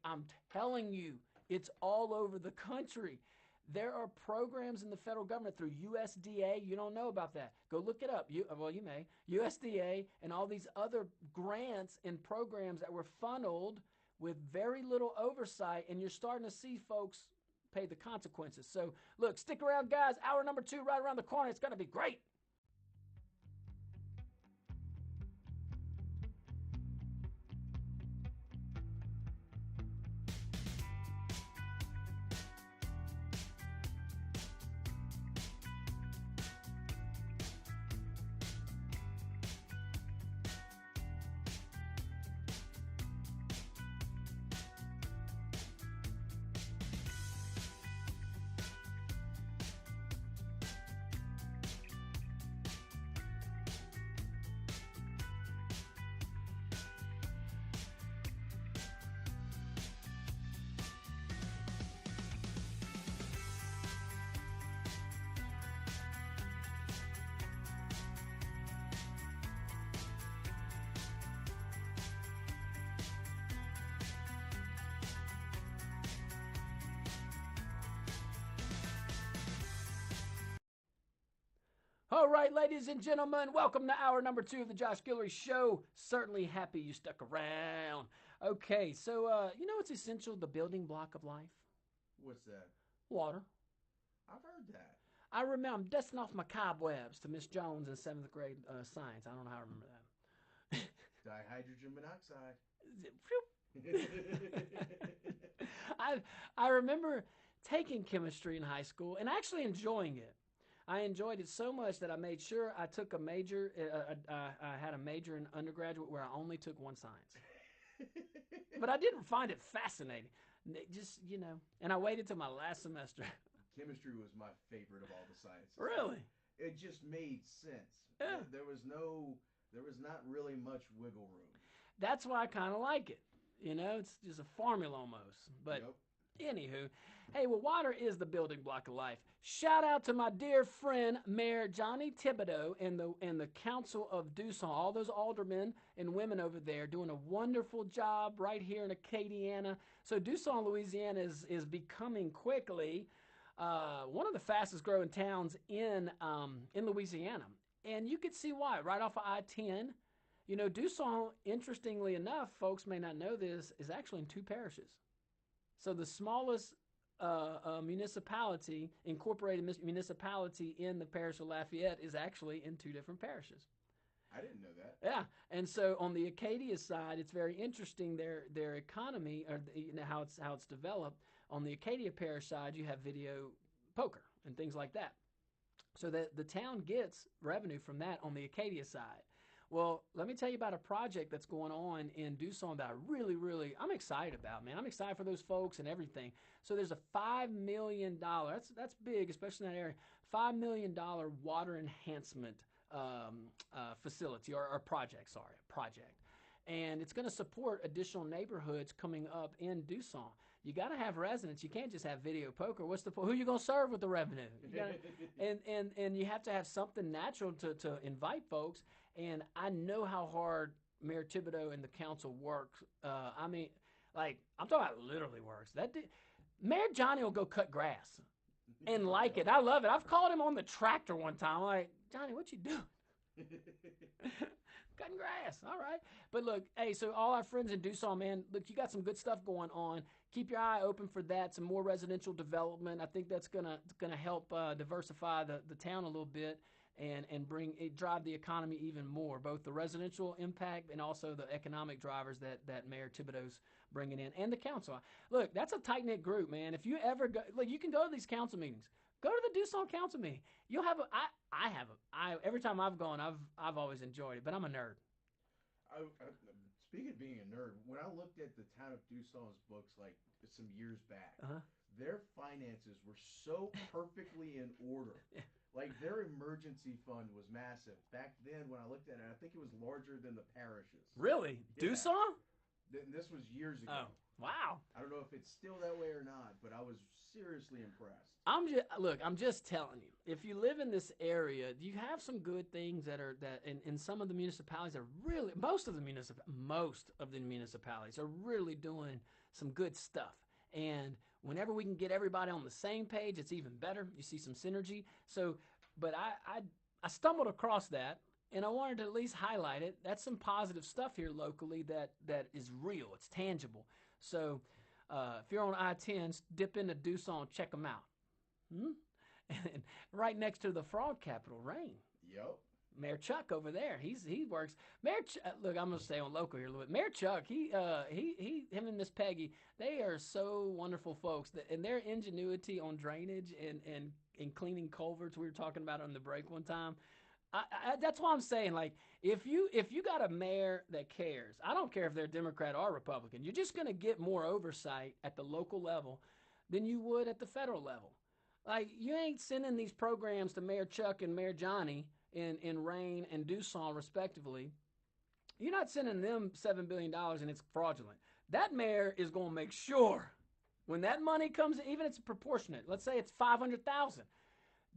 I'm telling you, it's all over the country. There are programs in the federal government through USDA. You don't know about that. Go look it up. You may. USDA and all these other grants and programs that were funneled with very little oversight, and you're starting to see folks pay the consequences. So look, stick around, guys. Hour number 2 right around the corner. It's going to be great. All right, ladies and gentlemen, welcome to hour number 2 of the Josh Guillory Show. Certainly happy you stuck around. Okay, so you know what's essential? The building block of life? What's that? Water. I've heard that. I remember I'm dusting off my cobwebs to Miss Jones in 7th grade science. I don't know how I remember that. Dihydrogen monoxide. I I remember taking chemistry in high school and actually enjoying it. I enjoyed it so much that I made sure I took a major. I had a major in undergraduate where I only took one science, but I didn't find it fascinating. Just and I waited till my last semester. Chemistry was my favorite of all the sciences. Really? It just made sense. Yeah. There was not really much wiggle room. That's why I kind of like it. It's just a formula almost. But Yep. anywho, hey, well, water is the building block of life. Shout out to my dear friend Mayor Johnny Thibodeau and the Council of Doosan, all those aldermen and women over there doing a wonderful job right here in Acadiana. So Doosan, Louisiana is becoming quickly one of the fastest growing towns in Louisiana, and you could see why right off of I-10. Doosan, interestingly enough, folks may not know this, is actually in 2 parishes. So the smallest municipality, incorporated municipality in the parish of Lafayette is actually in 2 different parishes. I didn't know that. Yeah, and so on the Acadia side, it's very interesting their economy, or how it's developed. On the Acadia parish side, you have video poker and things like that. So that the town gets revenue from that on the Acadia side. Well, let me tell you about a project that's going on in Doosan that I'm excited about, man. I'm excited for those folks and everything. So there's a $5 million, that's big, especially in that area, $5 million water enhancement facility or project. And it's going to support additional neighborhoods coming up in Doosan. You got to have residents. You can't just have video poker. What's the who are you going to serve with the revenue? And you have to have something natural to invite folks. And I know how hard Mayor Thibodeau and the council works. I'm talking about literally works. Mayor Johnny will go cut grass and like it. I love it. I've called him on the tractor one time. I'm like, Johnny, what you doing? Cutting grass. All right. But look, hey, so all our friends in Doosan, man, look, you got some good stuff going on. Keep your eye open for that. Some more residential development. I think that's gonna help diversify the town a little bit and drive the economy even more, both the residential impact and also the economic drivers that Mayor Thibodeau's bringing in, and the council. Look, that's a tight-knit group, man. If you ever go, look, you can go to these council meetings. Go to the Doosan council meeting. You'll have every time I've gone, I've always enjoyed it, but I'm a nerd. Speaking of being a nerd, when I looked at the town of Doosan's books like some years back, Uh-huh. their finances were so perfectly in order. Like their emergency fund was massive. Back then, when I looked at it, I think it was larger than the parishes. Really? Yeah. Doosan? This was years ago. Oh, wow. I don't know if it's still that way or not, but I was seriously impressed. I'm just telling you. If you live in this area, you have some good things that in some of the municipalities are really most of the municipalities are really doing some good stuff. And whenever we can get everybody on the same page, it's even better. You see some synergy. So, but I stumbled across that, and I wanted to at least highlight it. That's some positive stuff here locally that is real. It's tangible. So, if you're on I-10, dip into Doosan, check them out. And right next to the frog capital, Rain. Yep. Mayor Chuck over there, he works. Look, I'm gonna stay on local here a little bit. Mayor Chuck, him and Miss Peggy, they are so wonderful folks. And their ingenuity on drainage and cleaning culverts, we were talking about on the break one time. That's why I'm saying, like, if you got a mayor that cares, I don't care if they're Democrat or Republican, you're just gonna get more oversight at the local level than you would at the federal level. Like, you ain't sending these programs to Mayor Chuck and Mayor Johnny in Rain and Doosan, respectively. You're not sending them $7 billion and it's fraudulent. That mayor is going to make sure when that money comes, even if it's proportionate, let's say it's $500,000,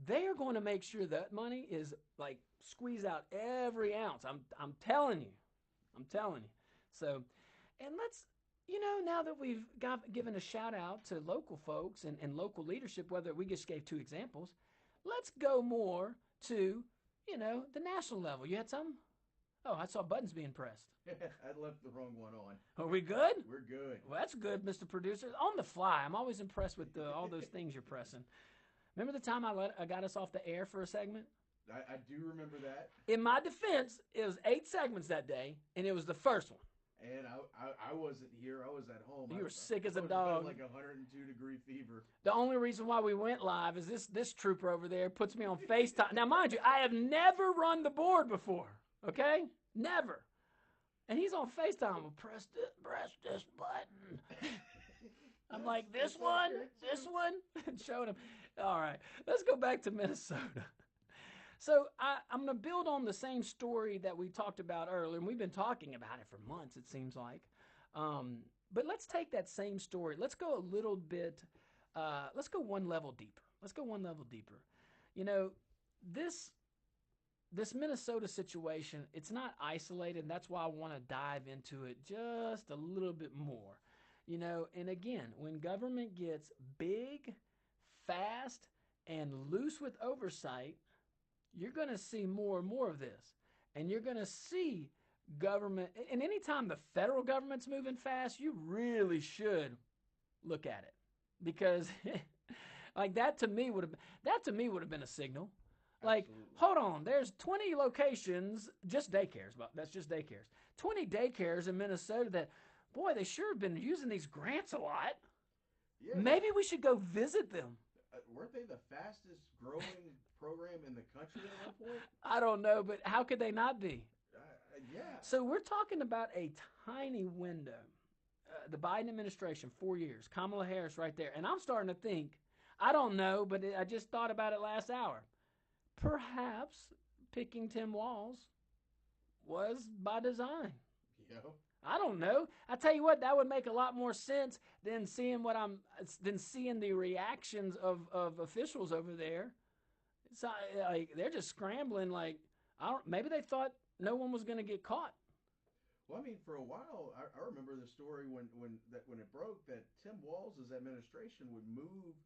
they are going to make sure that money is like squeeze out every ounce. I'm telling you. So, and let's, now that we've given a shout out to local folks and local leadership, whether we just gave 2 examples, let's go more to the national level. You had some? Oh, I saw buttons being pressed. I left the wrong one on. Are we good? We're good. Well, that's good, Mr. Producer. On the fly. I'm always impressed with all those things you're pressing. Remember the time I got us off the air for a segment? I do remember that. In my defense, it was 8 segments that day, and it was the first one. And I wasn't here. I was at home. You were sick as a dog. Like 102-degree fever. The only reason why we went live is this trooper over there puts me on FaceTime. Now, mind you, I have never run the board before, okay? Never. And he's on FaceTime. Well, press this button. I'm like, this one? And showing him. All right, let's go back to Minnesota. So I'm going to build on the same story that we talked about earlier, and we've been talking about it for months, it seems like. But let's take that same story. Let's go a little bit, let's go one level deeper. This Minnesota situation, it's not isolated, and that's why I want to dive into it just a little bit more. And again, when government gets big, fast, and loose with oversight, you're going to see more and more of this. And you're going to see government, and anytime the federal government's moving fast, you really should look at it. Because like that to me would have been a signal. Like, absolutely. Hold on, there's 20 locations, just daycares, but that's just daycares. 20 daycares in Minnesota that, boy, they sure have been using these grants a lot. Yeah. Maybe we should go visit them. Weren't they the fastest growing program in the country at one point? I don't know, but how could they not be? Yeah. So we're talking about a tiny window. The Biden administration, 4 years. Kamala Harris right there. And I'm starting to think, I don't know, but I just thought about it last hour. Perhaps picking Tim Walz was by design. Yeah. I don't know. I tell you what, that would make a lot more sense than seeing the reactions of officials over there. It's like they're just scrambling. Like maybe they thought no one was going to get caught. Well, I mean, for a while, I remember the story when it broke that Tim Walz's administration would move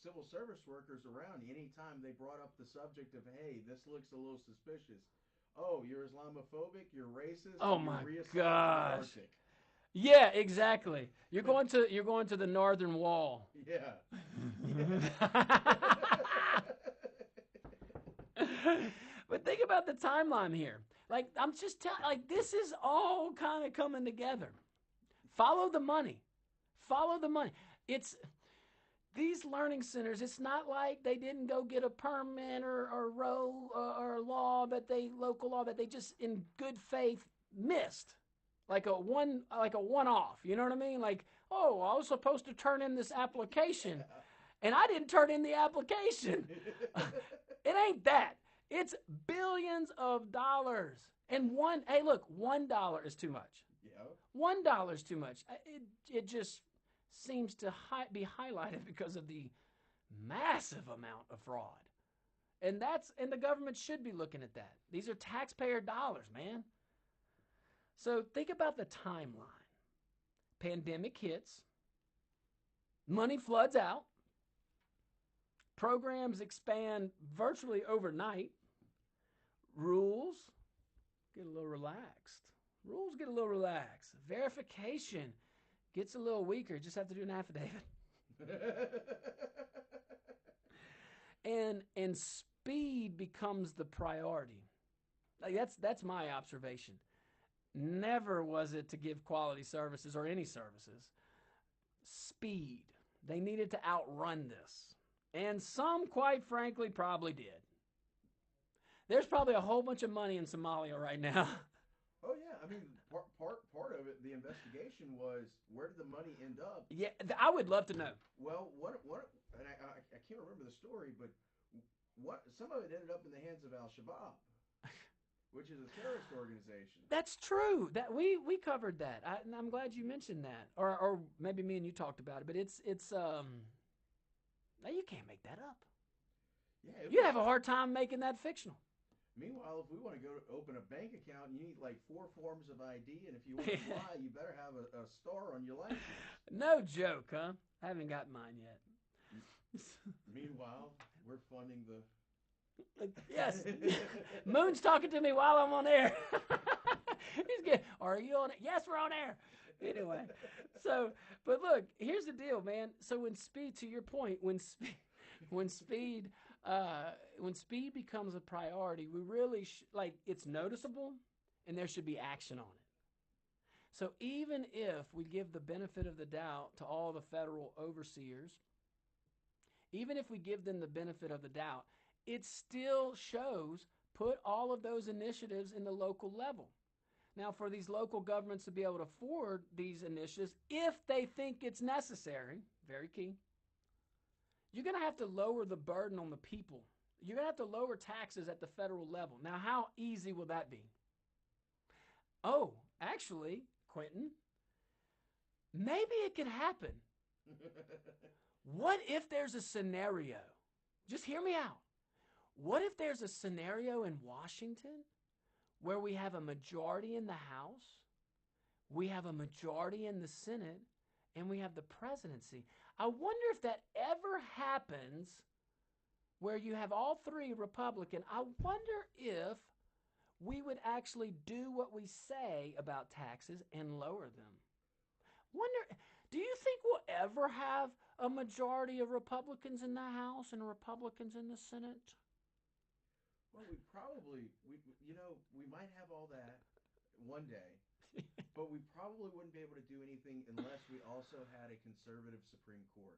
civil service workers around anytime they brought up the subject of, hey, this looks a little suspicious. Oh, you're Islamophobic, you're racist. Oh you're my gosh. Yeah, exactly. You're going to the Northern Wall. Yeah. But think about the timeline here. Like, I'm just telling, like, this is all kind of coming together. Follow the money. It's these learning centers. It's not like they didn't go get a permit or local law that they just in good faith missed, like a one-off. You know what I mean? Like, oh, I was supposed to turn in this application, and I didn't turn in the application. It ain't that. It's billions of dollars. And $1 is too much. Yeah. $1 is too much. It just seems to be highlighted because of the massive amount of fraud. And the government should be looking at that. These are taxpayer dollars, man. So think about the timeline. Pandemic hits. Money floods out. Programs expand virtually overnight. Rules get a little relaxed. Verification gets a little weaker. Just have to do an affidavit. And speed becomes the priority. Like that's my observation. Never was it to give quality services or any services. Speed. They needed to outrun this. And some, quite frankly, probably did. There's probably a whole bunch of money in Somalia right now. Oh, yeah. I mean, part of it, the investigation was, where did the money end up? Yeah, I would love to know. Well, and I can't remember the story, but some of it ended up in the hands of Al-Shabaab, which is a terrorist organization. That's true. That we covered that. And I'm glad you mentioned that. Or maybe me and you talked about it. But it's you can't make that up. Yeah, you have a hard time making that fictional. Meanwhile, if we want to go to open a bank account, you need like 4 forms of ID, and if you want to fly, you better have a star on your license. No joke, huh? I haven't got mine yet. Meanwhile, we're funding the Yes. Moon's talking to me while I'm on air. He's getting, are you on it? Yes, we're on air. Anyway, so, but look, here's the deal, man. So when speed, to your point, when speed, when speed becomes a priority, we really like it's noticeable, and there should be action on it. So even if we give the benefit of the doubt to all the federal overseers, even if we give them the benefit of the doubt, it still shows put all of those initiatives in the local level. Now, for these local governments to be able to afford these initiatives, if they think it's necessary, very key, you're going to have to lower the burden on the people. You're going to have to lower taxes at the federal level. Now, how easy will that be? Oh, actually, Quentin, maybe it could happen. What if there's a scenario? Just hear me out. What if there's a scenario in Washington where we have a majority in the House, we have a majority in the Senate, and we have the presidency? I wonder if that ever happens where you have all three Republican. I wonder if we would actually do what we say about taxes and lower them. Wonder, do you think we'll ever have a majority of Republicans in the House and Republicans in the Senate? Well, we might have all that one day, but we probably wouldn't be able to do anything unless we also had a conservative Supreme Court.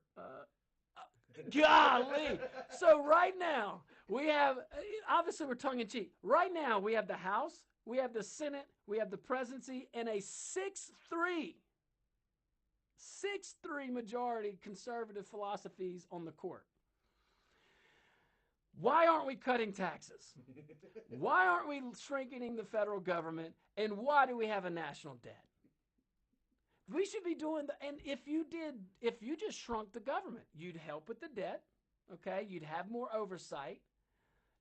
Golly. So right now, we have, obviously we're tongue in cheek. Right now, we have the House, we have the Senate, we have the presidency, and a 6-3 majority conservative philosophies on the court. Why aren't we cutting taxes? Why aren't we shrinking the federal government? And why do we have a national debt? We should be doing and if you just shrunk the government, you'd help with the debt, okay? You'd have more oversight.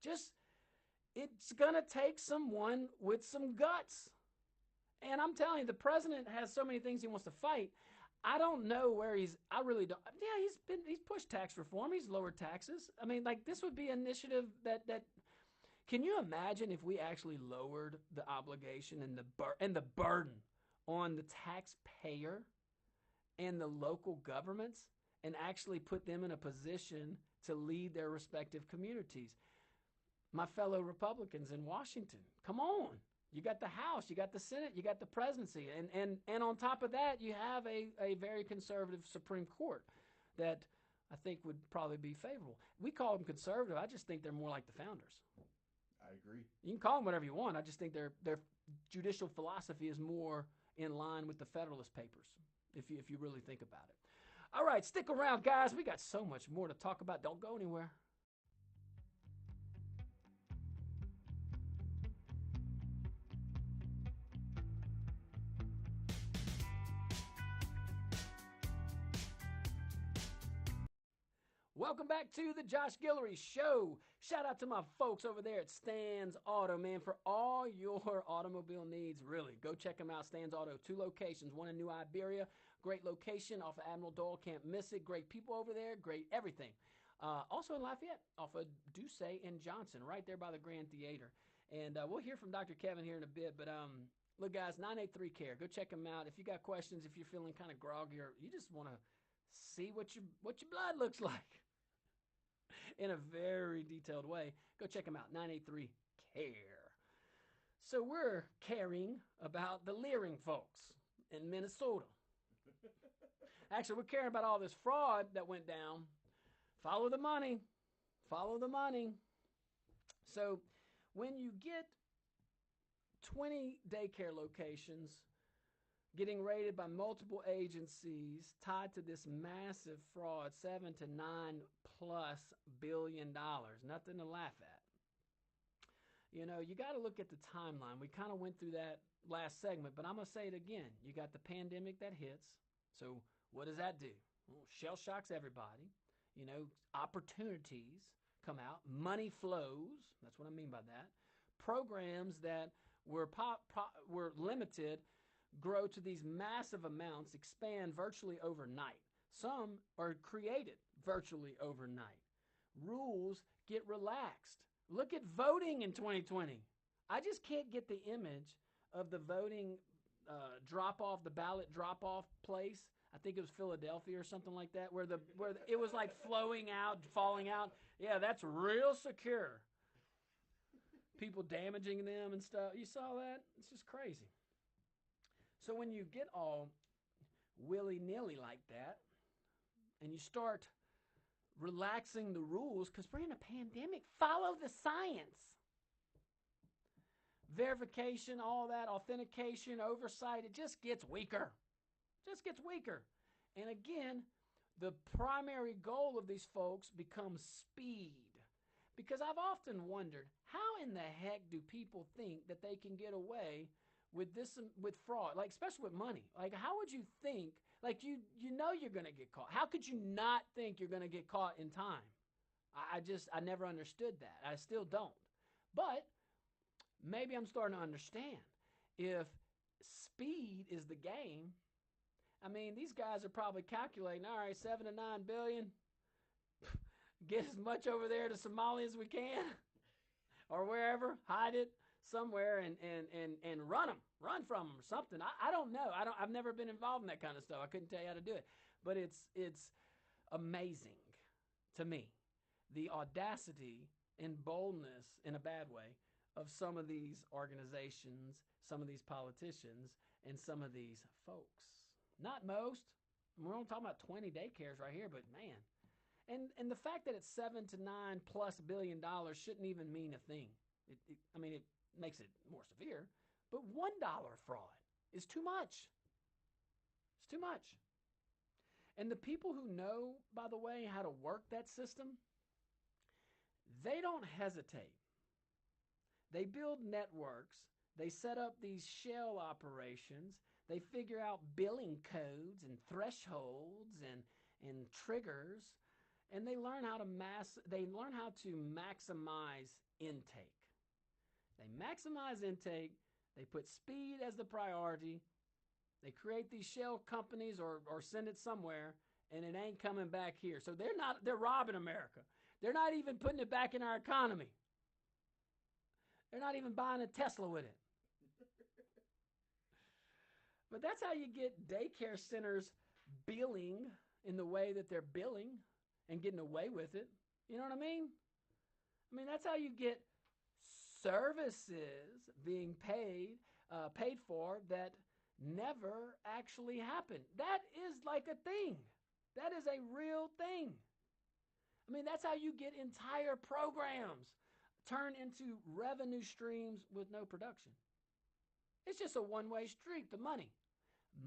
It's going to take someone with some guts. And I'm telling you, the president has so many things he wants to fight. I don't know where I really don't. Yeah, he's pushed tax reform. He's lowered taxes. I mean, like, this would be an initiative that can you imagine if we actually lowered the obligation and the burden on the taxpayer and the local governments and actually put them in a position to lead their respective communities? My fellow Republicans in Washington, come on. You got the House, you got the Senate, you got the presidency, and on top of that, you have a very conservative Supreme Court that I think would probably be favorable. We call them conservative. I just think they're more like the founders. I agree. You can call them whatever you want. I just think their judicial philosophy is more in line with the Federalist Papers, if you really think about it. All right, stick around, guys. We got so much more to talk about. Don't go anywhere. Welcome back to the Josh Guillory Show. Shout out to my folks over there at Stan's Auto, man, for all your automobile needs. Really, go check them out. Stan's Auto, 2 locations, one in New Iberia. Great location off of Admiral Dole, can't miss it. Great people over there, great everything. Also in Lafayette, off of Ducey and Johnson, right there by the Grand Theater. And we'll hear from Dr. Kevin here in a bit. But look, guys, 983 Care. Go check them out. If you got questions, if you're feeling kind of groggy, or you just want to see what your blood looks like in a very detailed way, go check them out. 983 Care. So we're caring about the Leering folks in Minnesota. Actually, we're caring about all this fraud that went down. Follow the money. Follow the money. So when you get 20 daycare locations getting rated by multiple agencies tied to this massive fraud, $7 to $9+ billion, nothing to laugh at. You know, you got to look at the timeline. We kind of went through that last segment, but I'm going to say it again. You got the pandemic that hits. So what does that do? Well, shell shocks everybody. You know, opportunities come out. Money flows. That's what I mean by that. Programs that were limited grow to these massive amounts, expand virtually overnight. Some are created virtually overnight. Rules get relaxed. Look at voting in 2020. I just can't get the image of the voting drop off, the ballot drop off place. I think it was Philadelphia or something like that, where it was like flowing out, falling out. Yeah, that's real secure. People damaging them and stuff. You saw that? It's just crazy. So when you get all willy nilly like that, and you start relaxing the rules, because we're in a pandemic, follow the science. Verification, all that, authentication, oversight, it just gets weaker. Just gets weaker. And again, the primary goal of these folks becomes speed. Because I've often wondered, how in the heck do people think that they can get away with this, with fraud, like especially with money? Like, how would you think, like you know you're going to get caught. How could you not think you're going to get caught in time? I never understood that. I still don't. But maybe I'm starting to understand. If speed is the game, I mean, these guys are probably calculating, all right, 7 to 9 billion, get as much over there to Somalia as we can, or wherever, hide it somewhere and run them, run from them or something. I don't know. I've never been involved in that kind of stuff. I couldn't tell you how to do it. But it's amazing to me, the audacity and boldness, in a bad way, of some of these organizations, some of these politicians, and some of these folks. Not most. We're only talking about 20 daycares right here, but man. And the fact that it's $7 to $9+ billion shouldn't even mean a thing. I mean, it makes it more severe, but $1 fraud is too much. It's too much. And the people who know, by the way, how to work that system, they don't hesitate. They build networks. They set up these shell operations. They figure out billing codes and thresholds and triggers, and they learn how to maximize intake. They maximize intake. They put speed as the priority. They create these shell companies or send it somewhere, and it ain't coming back here. So they're robbing America. They're not even putting it back in our economy. They're not even buying a Tesla with it. But that's how you get daycare centers billing in the way that they're billing and getting away with it. You know what I mean? I mean, that's how you get services being paid for that never actually happen. That is like a thing. That is a real thing. I mean, that's how you get entire programs turned into revenue streams with no production. It's just a one-way street to money.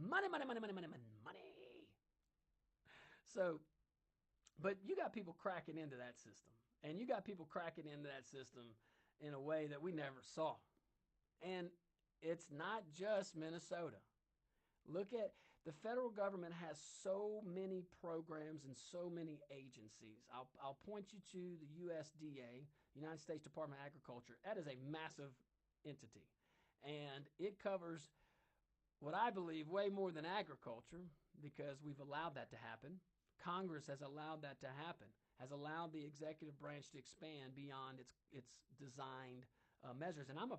Money, money, money, money, money, money, money. So, but you got people cracking into that system. And you got people cracking into that system in a way that we never saw. And it's not just Minnesota. Look at the federal government has so many programs and so many agencies. I'll point you to the USDA, United States Department of Agriculture. That is a massive entity. And it covers what I believe way more than agriculture, because we've allowed that to happen. Congress has allowed that to happen, has allowed the executive branch to expand beyond its designed measures. And I'm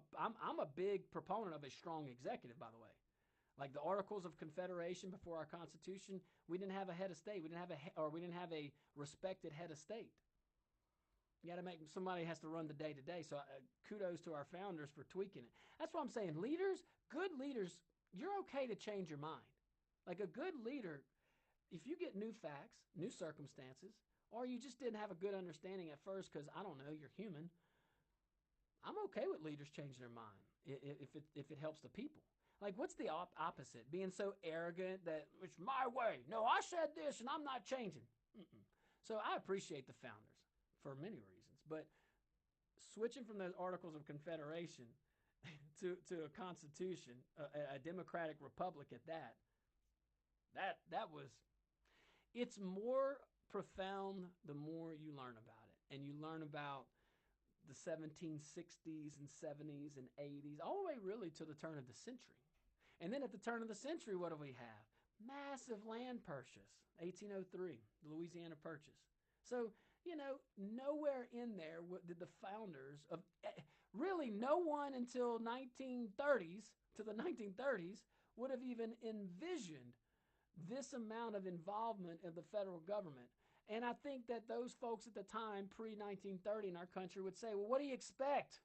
a big proponent of a strong executive, by the way. Like the Articles of Confederation before our Constitution, we didn't have a head of state. We didn't have a respected head of state. You got to make somebody has to run the day to day. So kudos to our founders for tweaking it. That's what I'm saying. Leaders, good leaders, you're okay to change your mind. Like a good leader, if you get new facts, new circumstances, or you just didn't have a good understanding at first because, I don't know, you're human, I'm okay with leaders changing their mind if it helps the people. Like, what's the opposite? Being so arrogant that it's my way. No, I said this and I'm not changing. Mm-mm. So I appreciate the founders for many reasons. But switching from those Articles of Confederation to a constitution, a democratic republic at that was, it's more profound the more you learn about it. And you learn about the 1760s and 70s and 80s, all the way really to the turn of the century. And then at the turn of the century, what do we have? Massive land purchase, 1803, the Louisiana Purchase. So nowhere in there did the founders of really no one until 1930s to the 1930s would have even envisioned this amount of involvement of the federal government. And I think that those folks at the time, pre 1930 in our country, would say, well, what do you expect?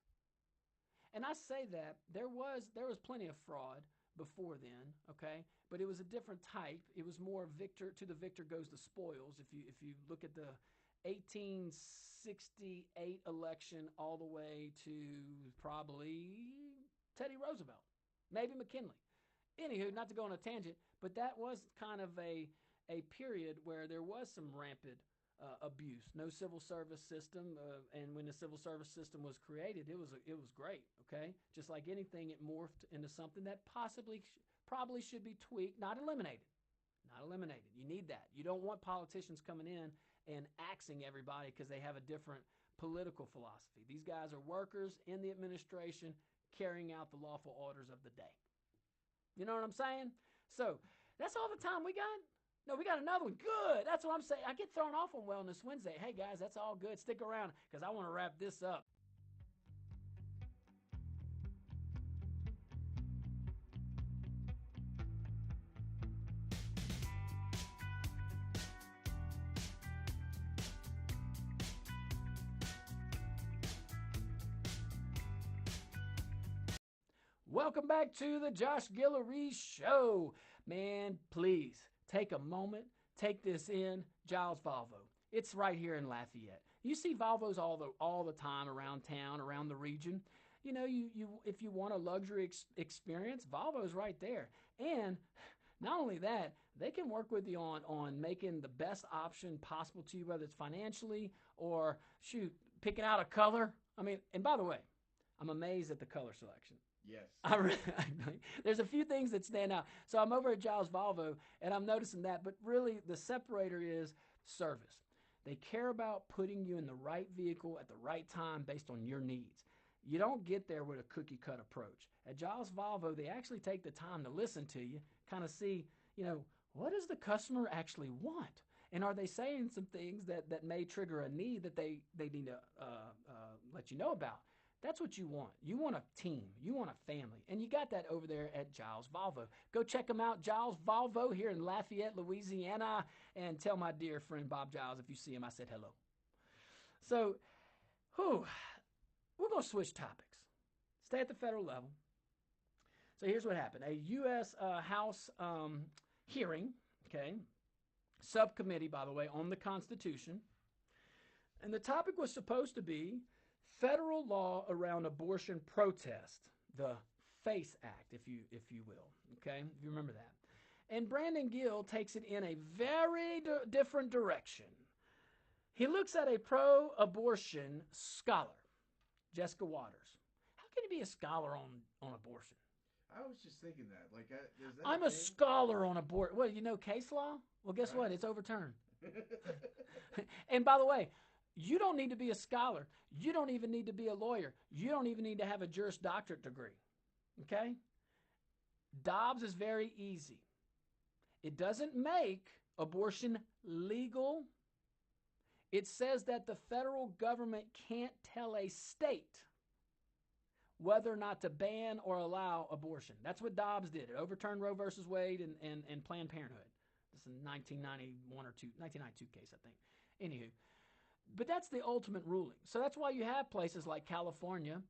And I say that there was plenty of fraud before then, okay, but it was a different type. It was more the victor goes the spoils. If you look at the 1868 election all the way to probably Teddy Roosevelt, maybe McKinley. Anywho, not to go on a tangent, but that was kind of a period where there was some rampant abuse. No civil service system, and when the civil service system was created, it was great. Okay, just like anything, it morphed into something that probably should be tweaked, not eliminated. Not eliminated. You need that. You don't want politicians coming in and axing everybody because they have a different political philosophy. These guys are workers in the administration carrying out the lawful orders of the day. You know what I'm saying? So that's all the time we got. No, we got another one. Good. That's what I'm saying. I get thrown off on Wellness Wednesday. Hey, guys, that's all good. Stick around because I want to wrap this up. Welcome back to the Josh Guillory Show. Man, please take a moment, take this in. Giles Volvo. It's right here in Lafayette. You see Volvos all the time around town, around the region. If you want a luxury experience, Volvo's right there. And not only that, they can work with you on making the best option possible to you, whether it's financially or picking out a color. I mean, and by the way, I'm amazed at the color selection. Yes. There's a few things that stand out. So I'm over at Giles Volvo, and I'm noticing that. But really, the separator is service. They care about putting you in the right vehicle at the right time based on your needs. You don't get there with a cookie-cut approach. At Giles Volvo, they actually take the time to listen to you, kind of see, what does the customer actually want? And are they saying some things that may trigger a need that they need to let you know about? That's what you want. You want a team. You want a family. And you got that over there at Giles Volvo. Go check them out, Giles Volvo here in Lafayette, Louisiana. And tell my dear friend Bob Giles, if you see him, I said hello. So, we're going to switch topics. Stay at the federal level. So here's what happened. A U.S. House hearing, okay, subcommittee, by the way, on the Constitution. And the topic was supposed to be federal law around abortion protest, the FACE Act, if you will, okay, if you remember that. And Brandon Gill takes it in a very different direction. He looks at a pro-abortion scholar, Jessica Waters. How can you be a scholar on abortion? I was just thinking that. Like, is that I'm a scholar on abortion. What, you know case law? Well, guess what? It's overturned. And by the way, you don't need to be a scholar. You don't even need to be a lawyer. You don't even need to have a Juris Doctorate degree. Okay? Dobbs is very easy. It doesn't make abortion legal. It says that the federal government can't tell a state whether or not to ban or allow abortion. That's what Dobbs did. It overturned Roe versus Wade and Planned Parenthood. This is a 1991 or 1992 case, I think. Anywho. But that's the ultimate ruling. So that's why you have places like California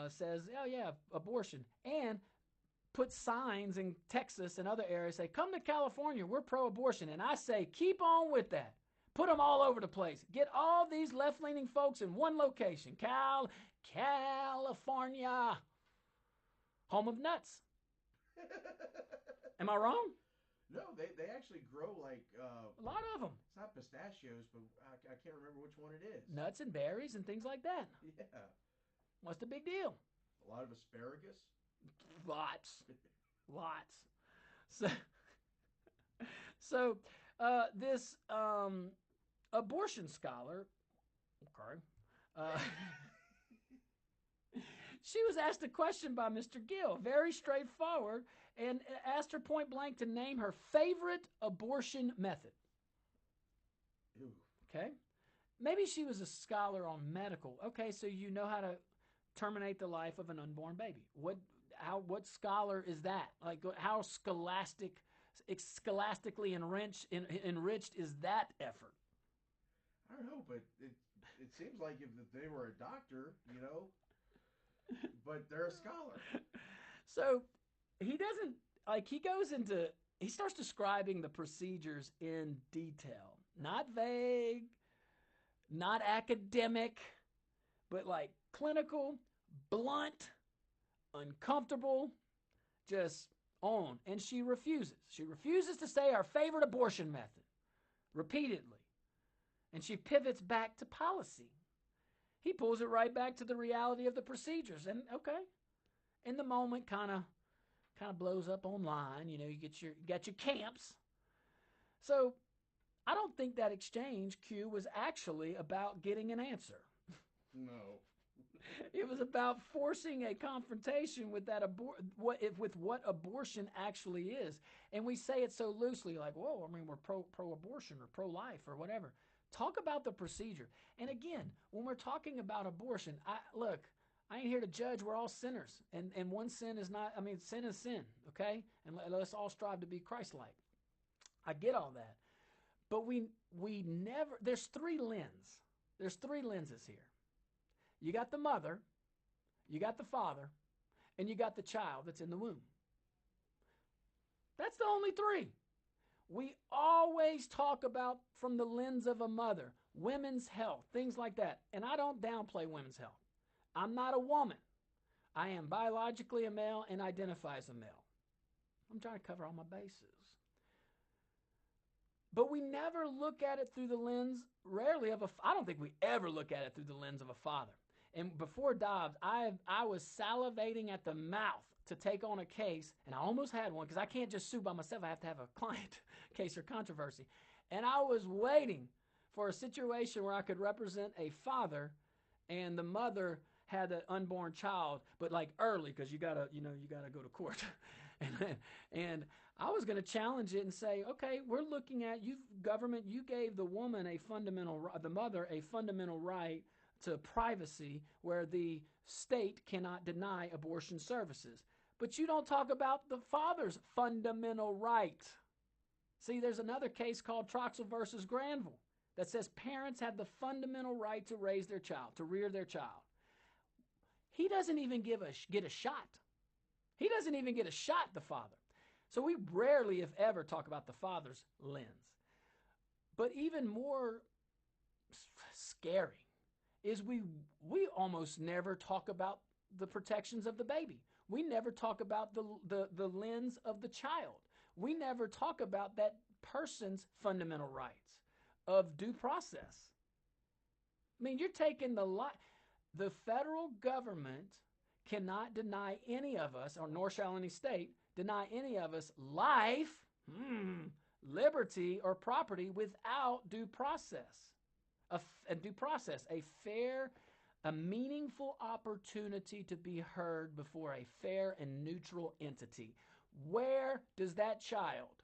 says, oh yeah, abortion. And put signs in Texas and other areas say, come to California, we're pro-abortion. And I say, keep on with that. Put them all over the place. Get all these left-leaning folks in one location. California. Home of nuts. Am I wrong? No, they actually grow like a lot of them. It's not pistachios, but I can't remember which one it is. Nuts and berries and things like that. Yeah. What's the big deal? A lot of asparagus. Lots. So this abortion scholar, okay, she was asked a question by Mr. Gill, very straightforward, and asked her point blank to name her favorite abortion method. Ew. Okay? Maybe she was a scholar on medical. Okay, so you know how to terminate the life of an unborn baby. What scholar is that? Like, how scholastically enriched is that effort? I don't know, but it seems like if they were a doctor, but they're a scholar. So he doesn't like he starts describing the procedures in detail, not vague, not academic, but like clinical, blunt, uncomfortable, just on. And she refuses. She refuses to say our favorite abortion method repeatedly. And she pivots back to policy. He pulls it right back to the reality of the procedures. And okay, in the moment, kind of blows up online. You got your camps. So I don't think that exchange, Q, was actually about getting an answer. No. It was about forcing a confrontation with what abortion actually is. And we say it so loosely, like, whoa, I mean, we're pro-abortion or pro-life or whatever. Talk about the procedure. And again, when we're talking about abortion, I ain't here to judge. We're all sinners. And one sin is not, sin is sin, okay? And let's all strive to be Christ-like. I get all that. But we never, there's three lenses. There's three lenses here. You got the mother, you got the father, and you got the child that's in the womb. That's the only three. We always talk about from the lens of a mother, women's health, things like that. And I don't downplay women's health. I'm not a woman. I am biologically a male and identify as a male. I'm trying to cover all my bases. But we never look at it through the lens, rarely I don't think we ever look at it through the lens of a father. And before Dobbs, I was salivating at the mouth to take on a case, and I almost had one because I can't just sue by myself. I have to have a client case or controversy. And I was waiting for a situation where I could represent a father and the mother had an unborn child, but like early because you gotta go to court. and I was going to challenge it and say, okay, we're looking at government. You gave the mother a fundamental right to privacy, where the state cannot deny abortion services. But you don't talk about the father's fundamental right. See, there's another case called Troxel versus Granville that says parents have the fundamental right to raise their child, to rear their child. He doesn't even get a shot. He doesn't even get a shot, the father. So we rarely, if ever, talk about the father's lens. But even more scary is we almost never talk about the protections of the baby. We never talk about the lens of the child. We never talk about that person's fundamental rights of due process. I mean, you're taking the federal government cannot deny any of us, or nor shall any state deny any of us life, liberty, or property without due process. A fair, a meaningful opportunity to be heard before a fair and neutral entity. Where does that child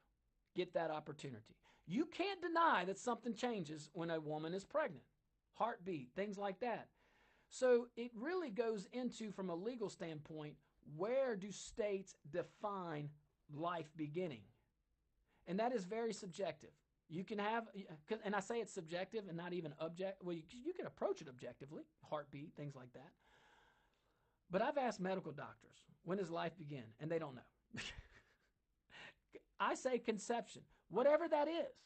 get that opportunity? You can't deny that something changes when a woman is pregnant. Heartbeat, things like that. So it really goes into, from a legal standpoint, where do states define life beginning? And that is very subjective. You can have, and I say it's subjective and not even objective. Well, you can approach it objectively, heartbeat, things like that. But I've asked medical doctors, when does life begin? And they don't know. I say conception, whatever that is.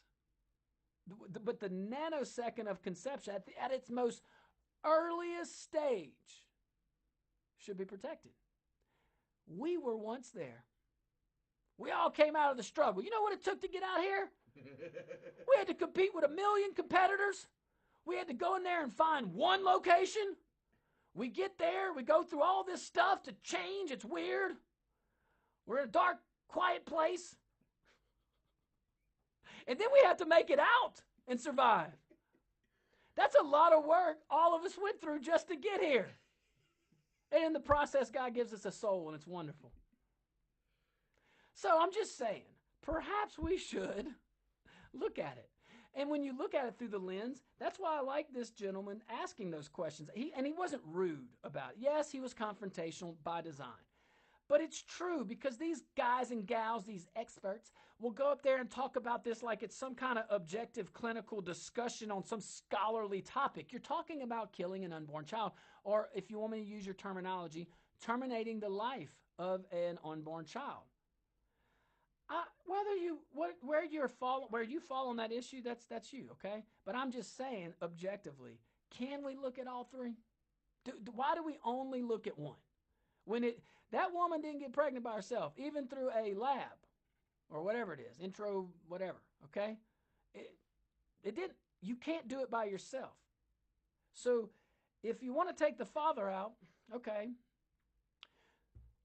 But the nanosecond of conception, at its most earliest stage, should be protected. We were once there. We all came out of the struggle. You know what it took to get out here? We had to compete with 1 million competitors. We had to go in there and find one location. We get there. We go through all this stuff to change. It's weird. We're in a dark, quiet place. And then we have to make it out and survive. That's a lot of work all of us went through just to get here. And in the process, God gives us a soul, and it's wonderful. So I'm just saying, perhaps we should look at it. And when you look at it through the lens, that's why I like this gentleman asking those questions. He wasn't rude about it. Yes, he was confrontational by design. But it's true because these guys and gals, these experts, will go up there and talk about this like it's some kind of objective clinical discussion on some scholarly topic. You're talking about killing an unborn child, or if you want me to use your terminology, terminating the life of an unborn child. Where you fall on that issue, that's you, okay? But I'm just saying, objectively, can we look at all three? Why do we only look at one? When that woman didn't get pregnant by herself, even through a lab or whatever it is, intro whatever, okay? It didn't. You can't do it by yourself. So if you want to take the father out, okay,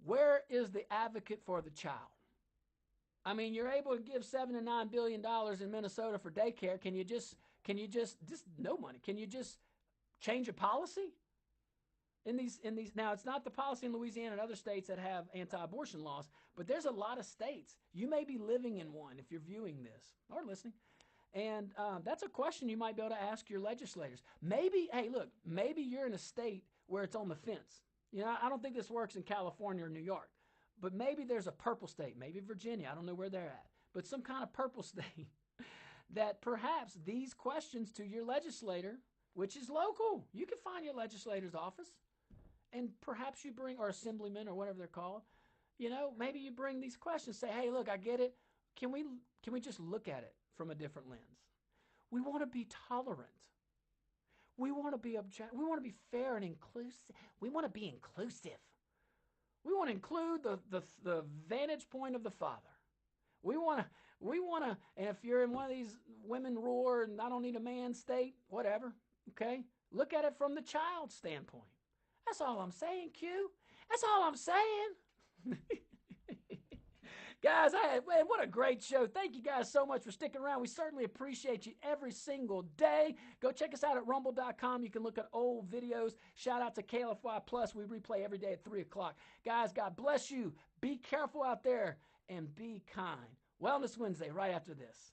where is the advocate for the child? I mean, you're able to give $7 to $9 billion in Minnesota for daycare. Can you just no money? Can you just change a policy? In these now, it's not the policy in Louisiana and other states that have anti-abortion laws, but there's a lot of states. You may be living in one if you're viewing this or listening, and that's a question you might be able to ask your legislators. Maybe, hey, look, maybe you're in a state where it's on the fence. You know, I don't think this works in California or New York, but maybe there's a purple state, maybe Virginia. I don't know where they're at, but some kind of purple state that perhaps these questions to your legislator, which is local, you can find your legislator's office. And perhaps you bring, or assemblyman or whatever they're called, you know, maybe you bring these questions, say, hey, look, I get it. Can we just look at it from a different lens? We want to be tolerant. We want to be we want to be fair and inclusive. We want to be inclusive. We want to include the vantage point of the father. We want to, and if you're in one of these women roar and I don't need a man state, whatever, okay, look at it from the child's standpoint. That's all I'm saying, Q. That's all I'm saying. Guys, man, what a great show. Thank you guys so much for sticking around. We certainly appreciate you every single day. Go check us out at rumble.com. You can look at old videos. Shout out to KLFY Plus. We replay every day at 3 o'clock. Guys, God bless you. Be careful out there and be kind. Wellness Wednesday right after this.